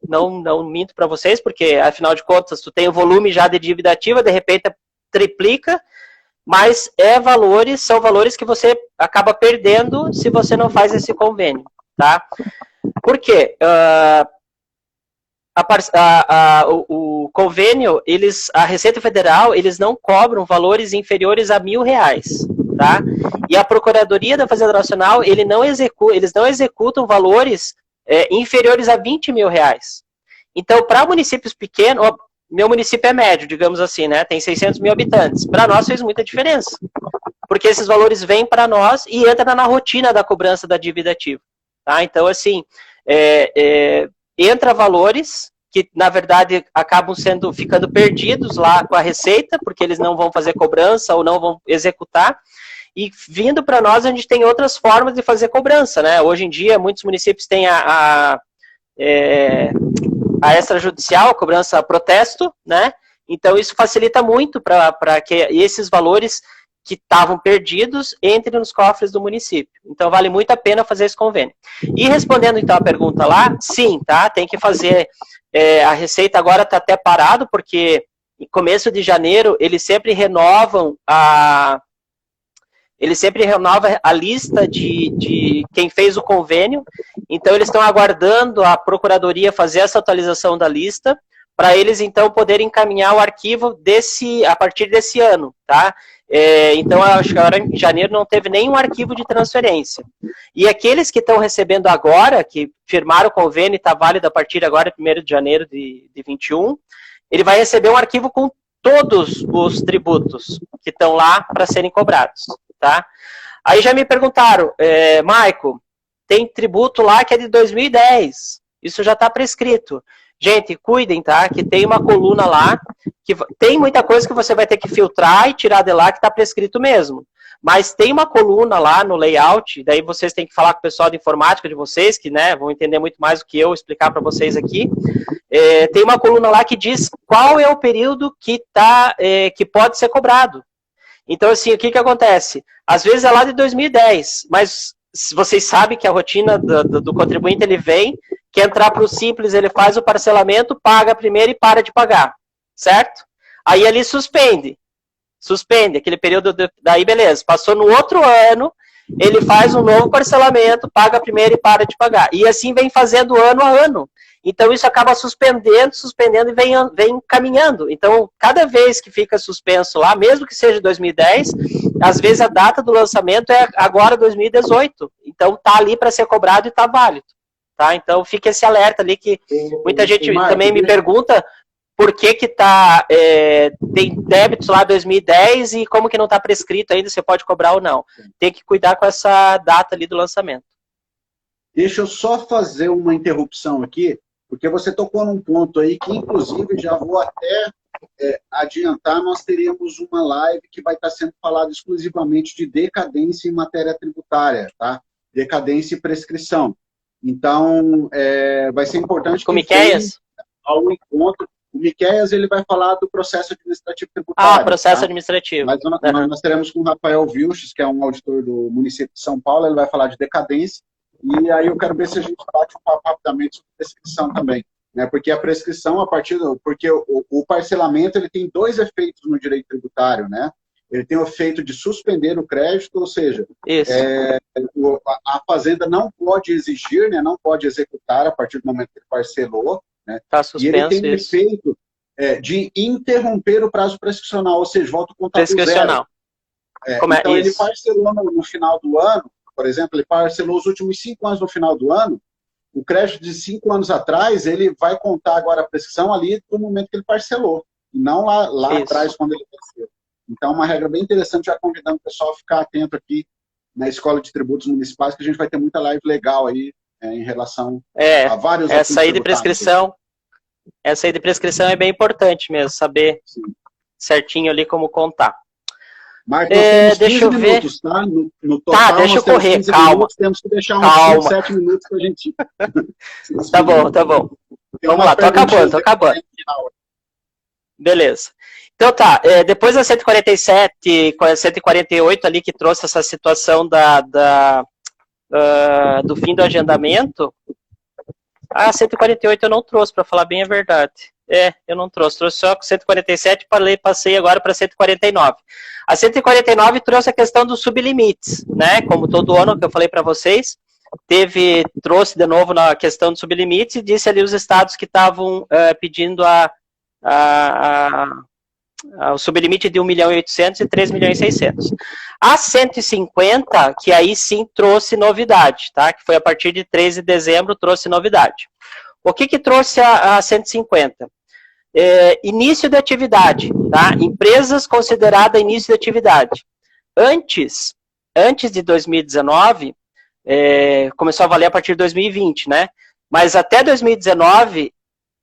não minto para vocês, porque afinal de contas tu tem o volume já de dívida ativa, de repente triplica, mas são valores que você acaba perdendo se você não faz esse convênio, tá? Por quê? O convênio, a Receita Federal, eles não cobram valores inferiores a R$1.000, tá? E a Procuradoria da Fazenda Nacional, eles não executam valores inferiores a R$20.000. Então, para municípios pequenos, meu município é médio, digamos assim, né? Tem 600 mil habitantes. Para nós fez muita diferença, porque esses valores vêm para nós e entram na rotina da cobrança da dívida ativa, tá? Então, assim, entra valores que, na verdade, acabam ficando perdidos lá com a Receita, porque eles não vão fazer cobrança ou não vão executar, e vindo para nós, a gente tem outras formas de fazer cobrança, né? Hoje em dia, muitos municípios têm a extrajudicial, a cobrança a protesto, né? Então, isso facilita muito para que esses valores que estavam perdidos entrem nos cofres do município. Então, vale muito a pena fazer esse convênio. E respondendo, então, a pergunta lá, sim, tá? Tem que fazer. A Receita agora está até parado, porque em começo de janeiro, eles sempre renovam a lista de quem fez o convênio. Então, eles estão aguardando a Procuradoria fazer essa atualização da lista, para eles, então, poderem encaminhar o arquivo a partir desse ano, tá? Então, eu acho que agora em janeiro não teve nenhum arquivo de transferência. E aqueles que estão recebendo agora, que firmaram o convênio e está válido a partir agora, 1º de janeiro de 21, ele vai receber um arquivo com todos os tributos que estão lá para serem cobrados, tá? Aí já me perguntaram, Maico, tem tributo lá que é de 2010, isso já está prescrito. Gente, cuidem, tá? Que tem uma coluna lá, que tem muita coisa que você vai ter que filtrar e tirar de lá que está prescrito mesmo. Mas tem uma coluna lá no layout, daí vocês têm que falar com o pessoal de informática de vocês, que, né, vão entender muito mais do que eu explicar para vocês aqui. Tem uma coluna lá que diz qual é o período que pode ser cobrado. Então, assim, o que acontece? Às vezes é lá de 2010, mas vocês sabem que a rotina do contribuinte, ele vem, quer entrar para o Simples, ele faz o parcelamento, paga primeiro e para de pagar, certo? Aí ele suspende aquele período, daí beleza, passou no outro ano, ele faz um novo parcelamento, paga primeiro e para de pagar. E assim vem fazendo ano a ano. Então isso acaba suspendendo e vem caminhando. Então, cada vez que fica suspenso lá, mesmo que seja 2010, às vezes a data do lançamento é agora 2018. Então tá ali para ser cobrado e tá válido. Tá? Então fica esse alerta ali que muita gente também me pergunta por que tem débitos lá 2010 e como que não está prescrito ainda, você pode cobrar ou não. Tem que cuidar com essa data ali do lançamento. Deixa eu só fazer uma interrupção aqui, porque você tocou num ponto aí que, inclusive, já vou até adiantar, nós teremos uma live que vai estar sendo falada exclusivamente de decadência em matéria tributária, tá? Decadência e prescrição. Então, vai ser importante... Com o Miqueias? Ao encontro. O Miqueias, ele vai falar do processo administrativo tributário. Processo administrativo. Mas nós teremos com o Rafael Vilches, que é um auditor do município de São Paulo, ele vai falar de decadência. E aí eu quero ver se a gente bate um papo rapidamente sobre prescrição também, né? Porque a prescrição, porque o parcelamento, ele tem dois efeitos no direito tributário, né? Ele tem o efeito de suspender o crédito, ou seja, a fazenda não pode exigir, né? Não pode executar a partir do momento que ele parcelou, né? Tá suspenso, e ele tem o efeito de interromper o prazo prescricional, ou seja, volta o contato zero. Então ele parcelou no final do ano, por exemplo, ele parcelou os últimos 5 anos no final do ano, o crédito de 5 anos atrás, ele vai contar agora a prescrição ali do momento que ele parcelou, e não lá atrás, quando ele parcelou. Então, é uma regra bem interessante, já convidando o pessoal a ficar atento aqui na Escola de Tributos Municipais, que a gente vai ter muita live legal aí em relação a vários essa aí de prescrição. Essa aí de prescrição é bem importante mesmo, saber certinho ali como contar. Marcos, nós temos 15 minutos, tá? No total, deixa eu correr, calma. Minutos, temos que deixar uns 5, 7 minutos pra gente... Tá bom. Vamos lá, tô acabando. Beleza. Então tá, depois da 147, 148 ali que trouxe essa situação do fim do agendamento, a 148 eu não trouxe, para falar bem a verdade. Eu não trouxe só com 147, passei agora para 149. A 149 trouxe a questão dos sublimites, né? Como todo ano que eu falei para vocês, trouxe de novo na questão dos sublimites e disse ali os estados que estavam pedindo o sublimite de 1.800.000 e 3.600.000. A 150, que aí sim trouxe novidade, tá? Que foi a partir de 13 de dezembro, trouxe novidade. O que trouxe a 150? Início de atividade, tá? Empresas consideradas início de atividade. Antes de 2019, começou a valer a partir de 2020, né? Mas até 2019,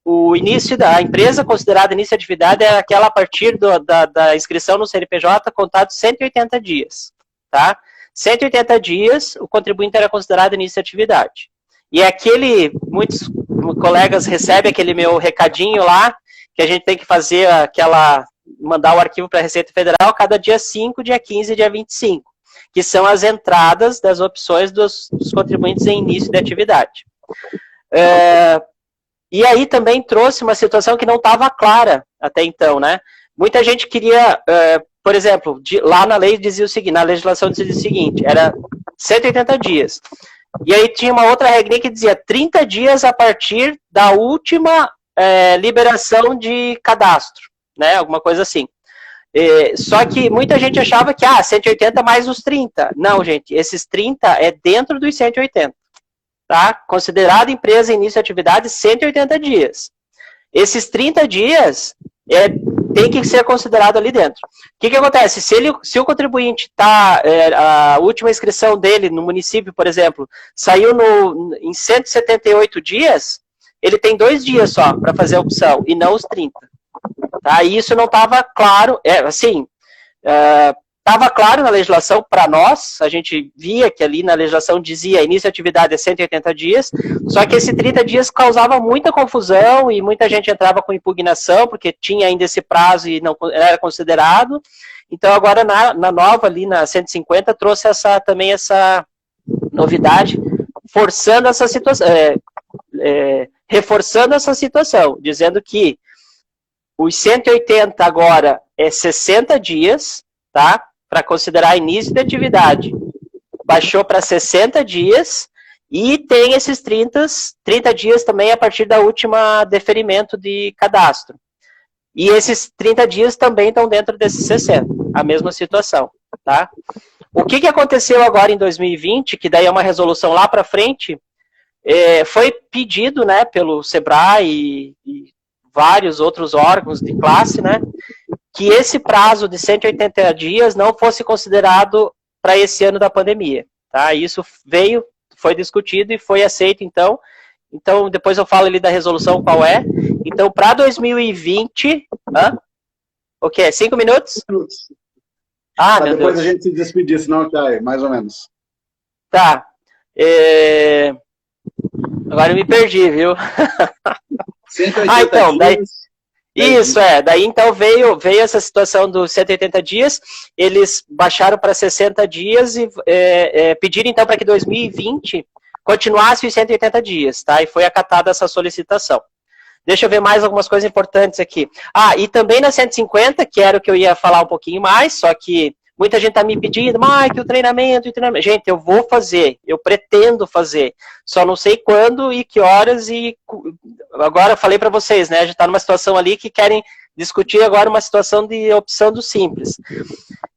o início da empresa considerada início de atividade é aquela a partir da inscrição no CNPJ contado 180 dias, tá? 180 dias, o contribuinte era considerado início de atividade. E muitos colegas recebem aquele meu recadinho lá, que a gente tem que fazer mandar o arquivo para a Receita Federal cada dia 5, dia 15 e dia 25, que são as entradas das opções dos contribuintes em início de atividade. E aí também trouxe uma situação que não estava clara até então, né? Muita gente queria, por exemplo, lá na lei dizia o seguinte, na legislação dizia o seguinte, era 180 dias. E aí tinha uma outra regrinha que dizia 30 dias a partir da última liberação de cadastro, né? Alguma coisa assim. Só que muita gente achava que 180 mais os 30. Não, gente, esses 30 é dentro dos 180. Tá? Considerada empresa início de atividade, 180 dias. Esses 30 dias tem que ser considerado ali dentro. O que acontece? Se o contribuinte a última inscrição dele no município, por exemplo, saiu em 178 dias, ele tem 2 dias só para fazer a opção, e não os 30. Tá? E isso não estava claro, estava claro na legislação para nós, a gente via que ali na legislação dizia início de atividade é 180 dias, só que esses 30 dias causava muita confusão e muita gente entrava com impugnação, porque tinha ainda esse prazo e não era considerado. Então agora na nova ali, na 150, trouxe também essa novidade, forçando essa situação, reforçando essa situação, dizendo que os 180 agora é 60 dias, tá? Para considerar início de atividade. Baixou para 60 dias e tem esses 30 dias também a partir da última deferimento de cadastro. E esses 30 dias também estão dentro desses 60, a mesma situação, tá? O que aconteceu agora em 2020, que daí é uma resolução lá para frente, foi pedido, né, pelo SEBRAE e vários outros órgãos de classe, né, que esse prazo de 180 dias não fosse considerado para esse ano da pandemia. Tá? Isso foi discutido e foi aceito, então. Então, depois eu falo ali da resolução qual é. Então, para 2020... O quê? 5 minutos? Meu depois Deus. A gente se despedir, senão cai, mais ou menos. Tá. Agora eu me perdi, viu? 180 então, dias... Isso, daí então veio essa situação dos 180 dias, eles baixaram para 60 dias e pediram então para que 2020 continuasse os 180 dias, tá? E foi acatada essa solicitação. Deixa eu ver mais algumas coisas importantes aqui. E também na 150, que era o que eu ia falar um pouquinho mais, só que muita gente está me pedindo, Mike, o treinamento. Gente, eu vou fazer, eu pretendo fazer, só não sei quando e que horas, e agora eu falei para vocês, né, a gente está numa situação ali que querem discutir agora uma situação de opção do Simples.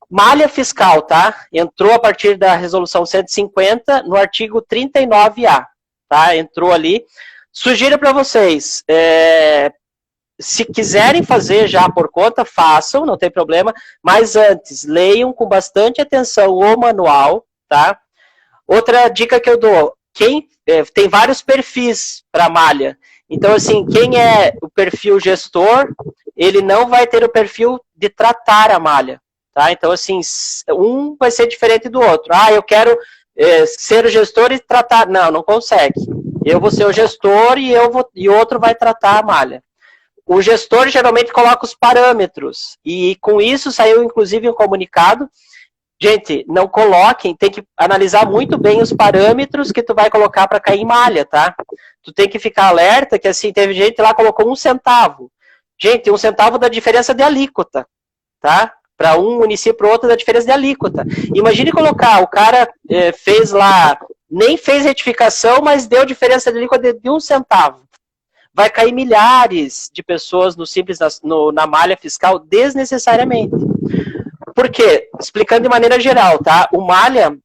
Malha fiscal, tá? Entrou a partir da resolução 150 no artigo 39A, tá? Entrou ali. Sugiro para vocês, se quiserem fazer já por conta, façam, não tem problema, mas antes, leiam com bastante atenção o manual, tá? Outra dica que eu dou, tem vários perfis para malha. Então, assim, quem é o perfil gestor, ele não vai ter o perfil de tratar a malha, tá? Então, assim, um vai ser diferente do outro. Eu quero ser o gestor e tratar. Não, não consegue. Eu vou ser o gestor e outro vai tratar a malha. O gestor geralmente coloca os parâmetros, e com isso saiu inclusive um comunicado. Gente, não coloquem, tem que analisar muito bem os parâmetros que tu vai colocar para cair em malha, tá? Tu tem que ficar alerta que, assim, teve gente lá que colocou 1 centavo. Gente, 1 centavo da diferença de alíquota, tá? Para um município para o outro da diferença de alíquota. Imagine colocar, o cara fez lá, nem fez retificação, mas deu diferença de alíquota de 1 centavo. Vai cair milhares de pessoas no Simples, na malha fiscal desnecessariamente. Por quê? Explicando de maneira geral, tá? O malha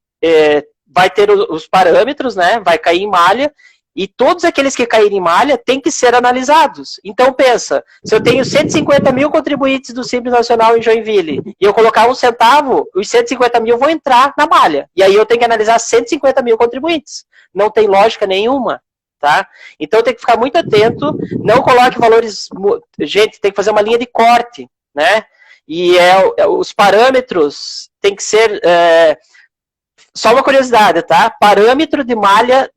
vai ter os parâmetros, né? Vai cair em malha, e todos aqueles que caírem em malha têm que ser analisados. Então, pensa, se eu tenho 150 mil contribuintes do Simples Nacional em Joinville, e eu colocar 1 centavo, os 150 mil vão entrar na malha. E aí eu tenho que analisar 150 mil contribuintes. Não tem lógica nenhuma. Tá? Então tem que ficar muito atento, não coloque valores, gente, tem que fazer uma linha de corte, né? E os parâmetros tem que ser, só uma curiosidade, tá? Parâmetro de malha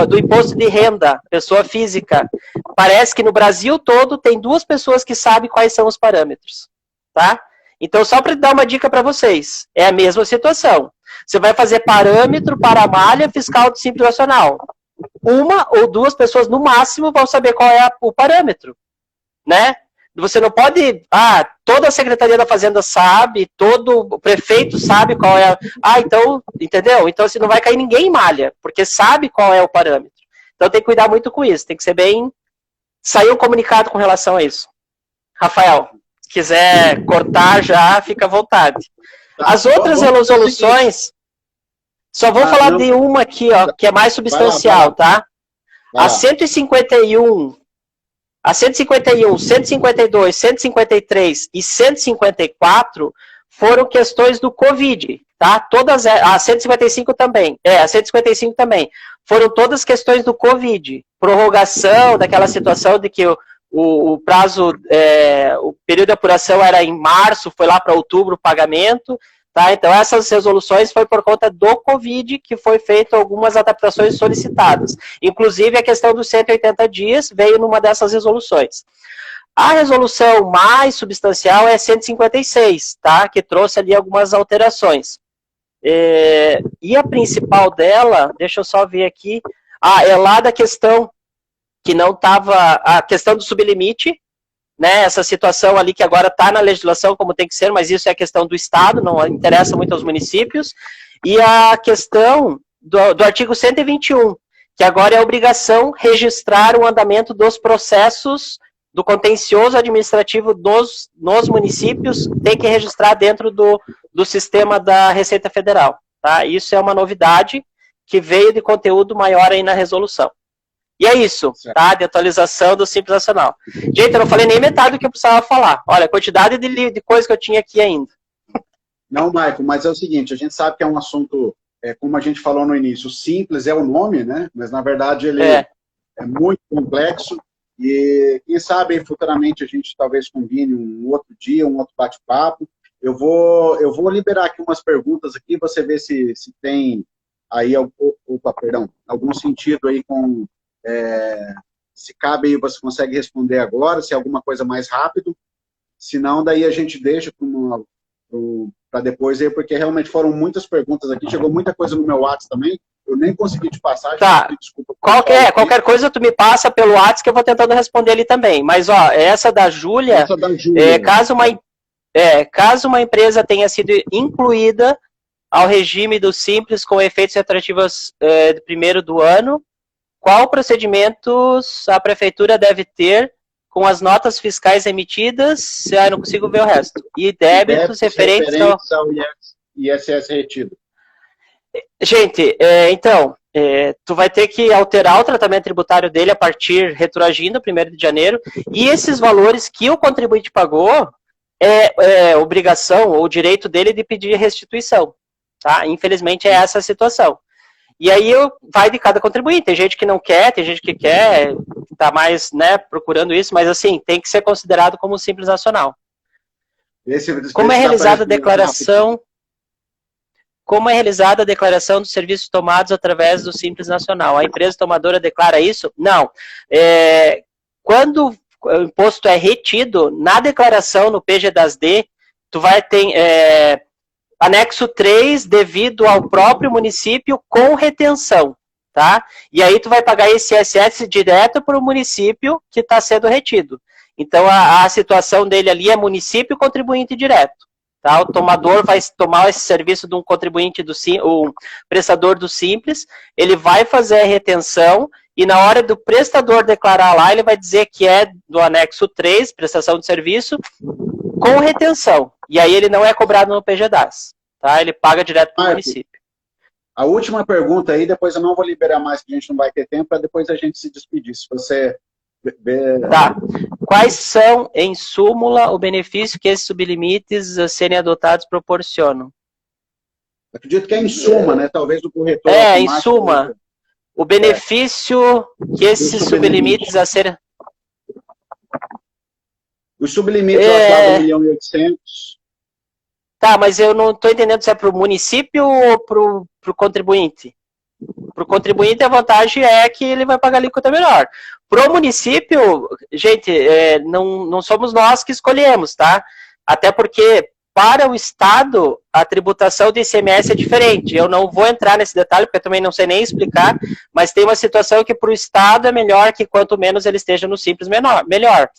do imposto de renda, pessoa física. Parece que no Brasil todo tem 2 pessoas que sabem quais são os parâmetros, tá? Então, só para dar uma dica para vocês, é a mesma situação. Você vai fazer parâmetro para a malha fiscal do Simples Nacional. 1 ou 2 pessoas no máximo vão saber qual é o parâmetro, né? Você não pode, toda a Secretaria da Fazenda sabe, todo o prefeito sabe qual é, então, entendeu? Então, assim, não vai cair ninguém em malha, porque sabe qual é o parâmetro. Então, tem que cuidar muito com isso, tem que ser bem, sair um comunicado com relação a isso. Rafael, se quiser cortar já, fica à vontade. As outras resoluções... Só vou falar de uma aqui, ó, que é mais substancial, tá? A 151, 152, 153 e 154 foram questões do Covid, tá? Todas, a 155 também, a 155 também. Foram todas questões do Covid. Prorrogação daquela situação de que o prazo, o período de apuração era em março, foi lá para outubro o pagamento. Tá? Então, essas resoluções foi por conta do Covid que foi feito algumas adaptações solicitadas. Inclusive, a questão dos 180 dias veio numa dessas resoluções. A resolução mais substancial é 156, tá? Que trouxe ali algumas alterações. E a principal dela, deixa eu só ver aqui, é lá da questão que não estava, a questão do sublimite, né, essa situação ali que agora está na legislação como tem que ser, mas isso é a questão do Estado, não interessa muito aos municípios, e a questão do artigo 121, que agora é a obrigação registrar o andamento dos processos do contencioso administrativo nos municípios, tem que registrar dentro do sistema da Receita Federal. Tá? Isso é uma novidade que veio de conteúdo maior aí na resolução. E é isso, tá? De atualização do Simples Nacional. Gente, eu não falei nem metade do que eu precisava falar. Olha, a quantidade de coisa que eu tinha aqui ainda. Não, Maicon, mas é o seguinte, a gente sabe que é um assunto, como a gente falou no início, simples é o nome, né? Mas, na verdade, ele é muito complexo. E, quem sabe, futuramente, a gente talvez combine um outro dia, um outro bate-papo. Eu vou liberar aqui umas perguntas aqui, você vê se tem aí, algum sentido aí com... se cabe aí, você consegue responder agora, se é alguma coisa mais rápido, se não, daí a gente deixa para depois aí, porque realmente foram muitas perguntas aqui, chegou muita coisa no meu WhatsApp também, eu nem consegui te passar, tá. Desculpa. Qualquer coisa tu me passa pelo WhatsApp que eu vou tentando responder ali também, mas ó, essa da Júlia, caso uma empresa tenha sido incluída ao regime do Simples com efeitos retroativos do primeiro do ano, qual procedimentos a prefeitura deve ter com as notas fiscais emitidas? Eu não consigo ver o resto. E débitos referentes ao ISS retido. Gente, então, tu vai ter que alterar o tratamento tributário dele a partir retroagindo, 1º de janeiro, e esses valores que o contribuinte pagou é obrigação ou direito dele de pedir restituição. Tá? Infelizmente é essa a situação. E aí vai de cada contribuinte. Tem gente que não quer, tem gente que quer, está mais, né, procurando isso, mas assim, tem que ser considerado como Simples Nacional. Como é realizada a declaração? Como é realizada a declaração dos serviços tomados através do Simples Nacional? A empresa tomadora declara isso? Não. Quando o imposto é retido, na declaração no PG-10D, tu vai ter anexo 3 devido ao próprio município com retenção, tá? E aí tu vai pagar esse ISS direto para o município que está sendo retido. Então a situação dele ali é município contribuinte direto. Tá? O tomador vai tomar esse serviço de um contribuinte, o prestador do Simples, ele vai fazer a retenção e na hora do prestador declarar lá, ele vai dizer que é do anexo 3, prestação de serviço, com retenção. E aí ele não é cobrado no PGDAS. Tá? Ele paga direto para o município. A última pergunta aí, depois eu não vou liberar mais, que a gente não vai ter tempo, para depois a gente se despedir. Se você... Tá. Quais são, em súmula, o benefício que esses sublimites a serem adotados proporcionam? Acredito que é em suma, né? Talvez do corretor. Em suma. O benefício que esses sublimites a serem... Os sublimites acabam 1.800.000. Tá, mas eu não estou entendendo se é para o município ou para o contribuinte. Para o contribuinte, a vantagem é que ele vai pagar alíquota menor. Para o município, gente, não somos nós que escolhemos, tá? Até porque, para o Estado, a tributação do ICMS é diferente. Eu não vou entrar nesse detalhe, porque eu também não sei nem explicar, mas tem uma situação que para o Estado é melhor que quanto menos ele esteja no Simples melhor.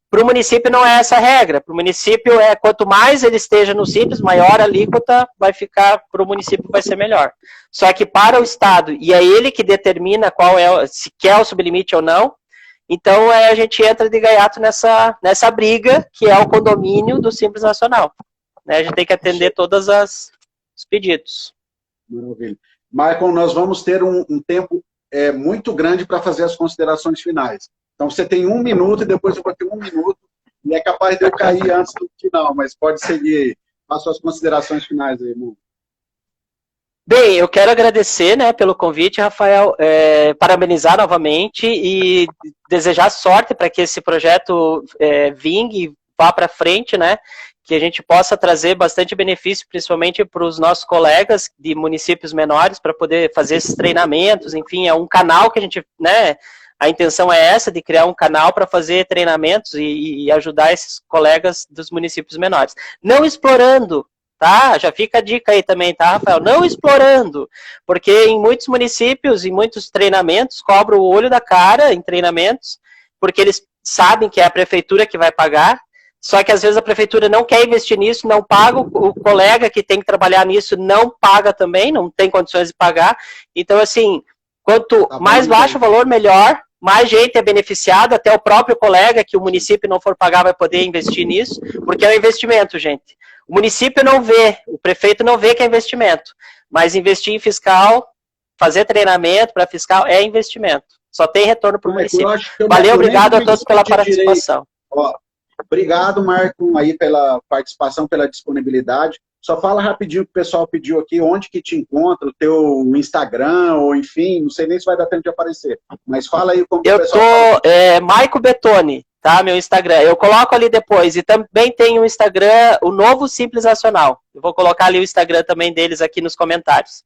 Para o município não é essa a regra. Para o município quanto mais ele esteja no Simples, maior a alíquota vai ficar, para o município vai ser melhor. Só que para o Estado, e é ele que determina se quer o sublimite ou não, então a gente entra de gaiato nessa briga, que é o condomínio do Simples Nacional. Né? A gente tem que atender todos os pedidos. Maravilha. Michael, nós vamos ter um tempo muito grande para fazer as considerações finais. Então, você tem 1 minuto e depois eu vou ter 1 minuto. E é capaz de eu cair antes do final, mas pode seguir. Faça suas considerações finais aí, irmão. Bem, eu quero agradecer, né, pelo convite, Rafael, parabenizar novamente e desejar sorte para que esse projeto vingue e vá para frente, né, que a gente possa trazer bastante benefício, principalmente para os nossos colegas de municípios menores, para poder fazer esses treinamentos, enfim, é um canal que a gente, né, a intenção é essa, de criar um canal para fazer treinamentos e ajudar esses colegas dos municípios menores. Não explorando, tá? Já fica a dica aí também, tá, Rafael? Não explorando, porque em muitos municípios, em muitos treinamentos, cobram o olho da cara em treinamentos, porque eles sabem que é a prefeitura que vai pagar, só que às vezes a prefeitura não quer investir nisso, não paga, o colega que tem que trabalhar nisso não paga também, não tem condições de pagar. Então, assim, quanto mais baixo o valor, melhor. Mais gente é beneficiada, até o próprio colega que o município não for pagar vai poder investir nisso, porque é um investimento, gente. O município não vê, o prefeito não vê que é investimento, mas investir em fiscal, fazer treinamento para fiscal é investimento. Só tem retorno para o município. Valeu, obrigado a todos pela participação. Obrigado, Marco, aí pela participação, pela disponibilidade. Só fala rapidinho que o pessoal pediu aqui, onde que te encontra, o teu Instagram, ou enfim, não sei nem se vai dar tempo de aparecer, mas fala aí como o pessoal... Eu tô, Maico Betoni, tá, meu Instagram, eu coloco ali depois, e também tem o Instagram, o novo Simples Nacional, eu vou colocar ali o Instagram também deles aqui nos comentários,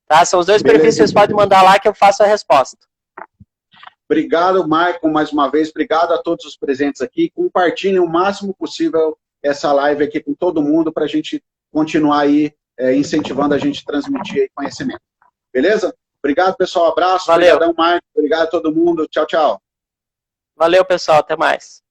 tá, são os dois perfis que vocês podem mandar lá que eu faço a resposta. Obrigado, Maicon, mais uma vez, obrigado a todos os presentes aqui, compartilhem o máximo possível essa live aqui com todo mundo, para a gente continuar aí incentivando a gente a transmitir aí conhecimento. Beleza? Obrigado, pessoal. Abraço. Valeu. Obrigadão, Marco. Obrigado a todo mundo. Tchau, tchau. Valeu, pessoal. Até mais.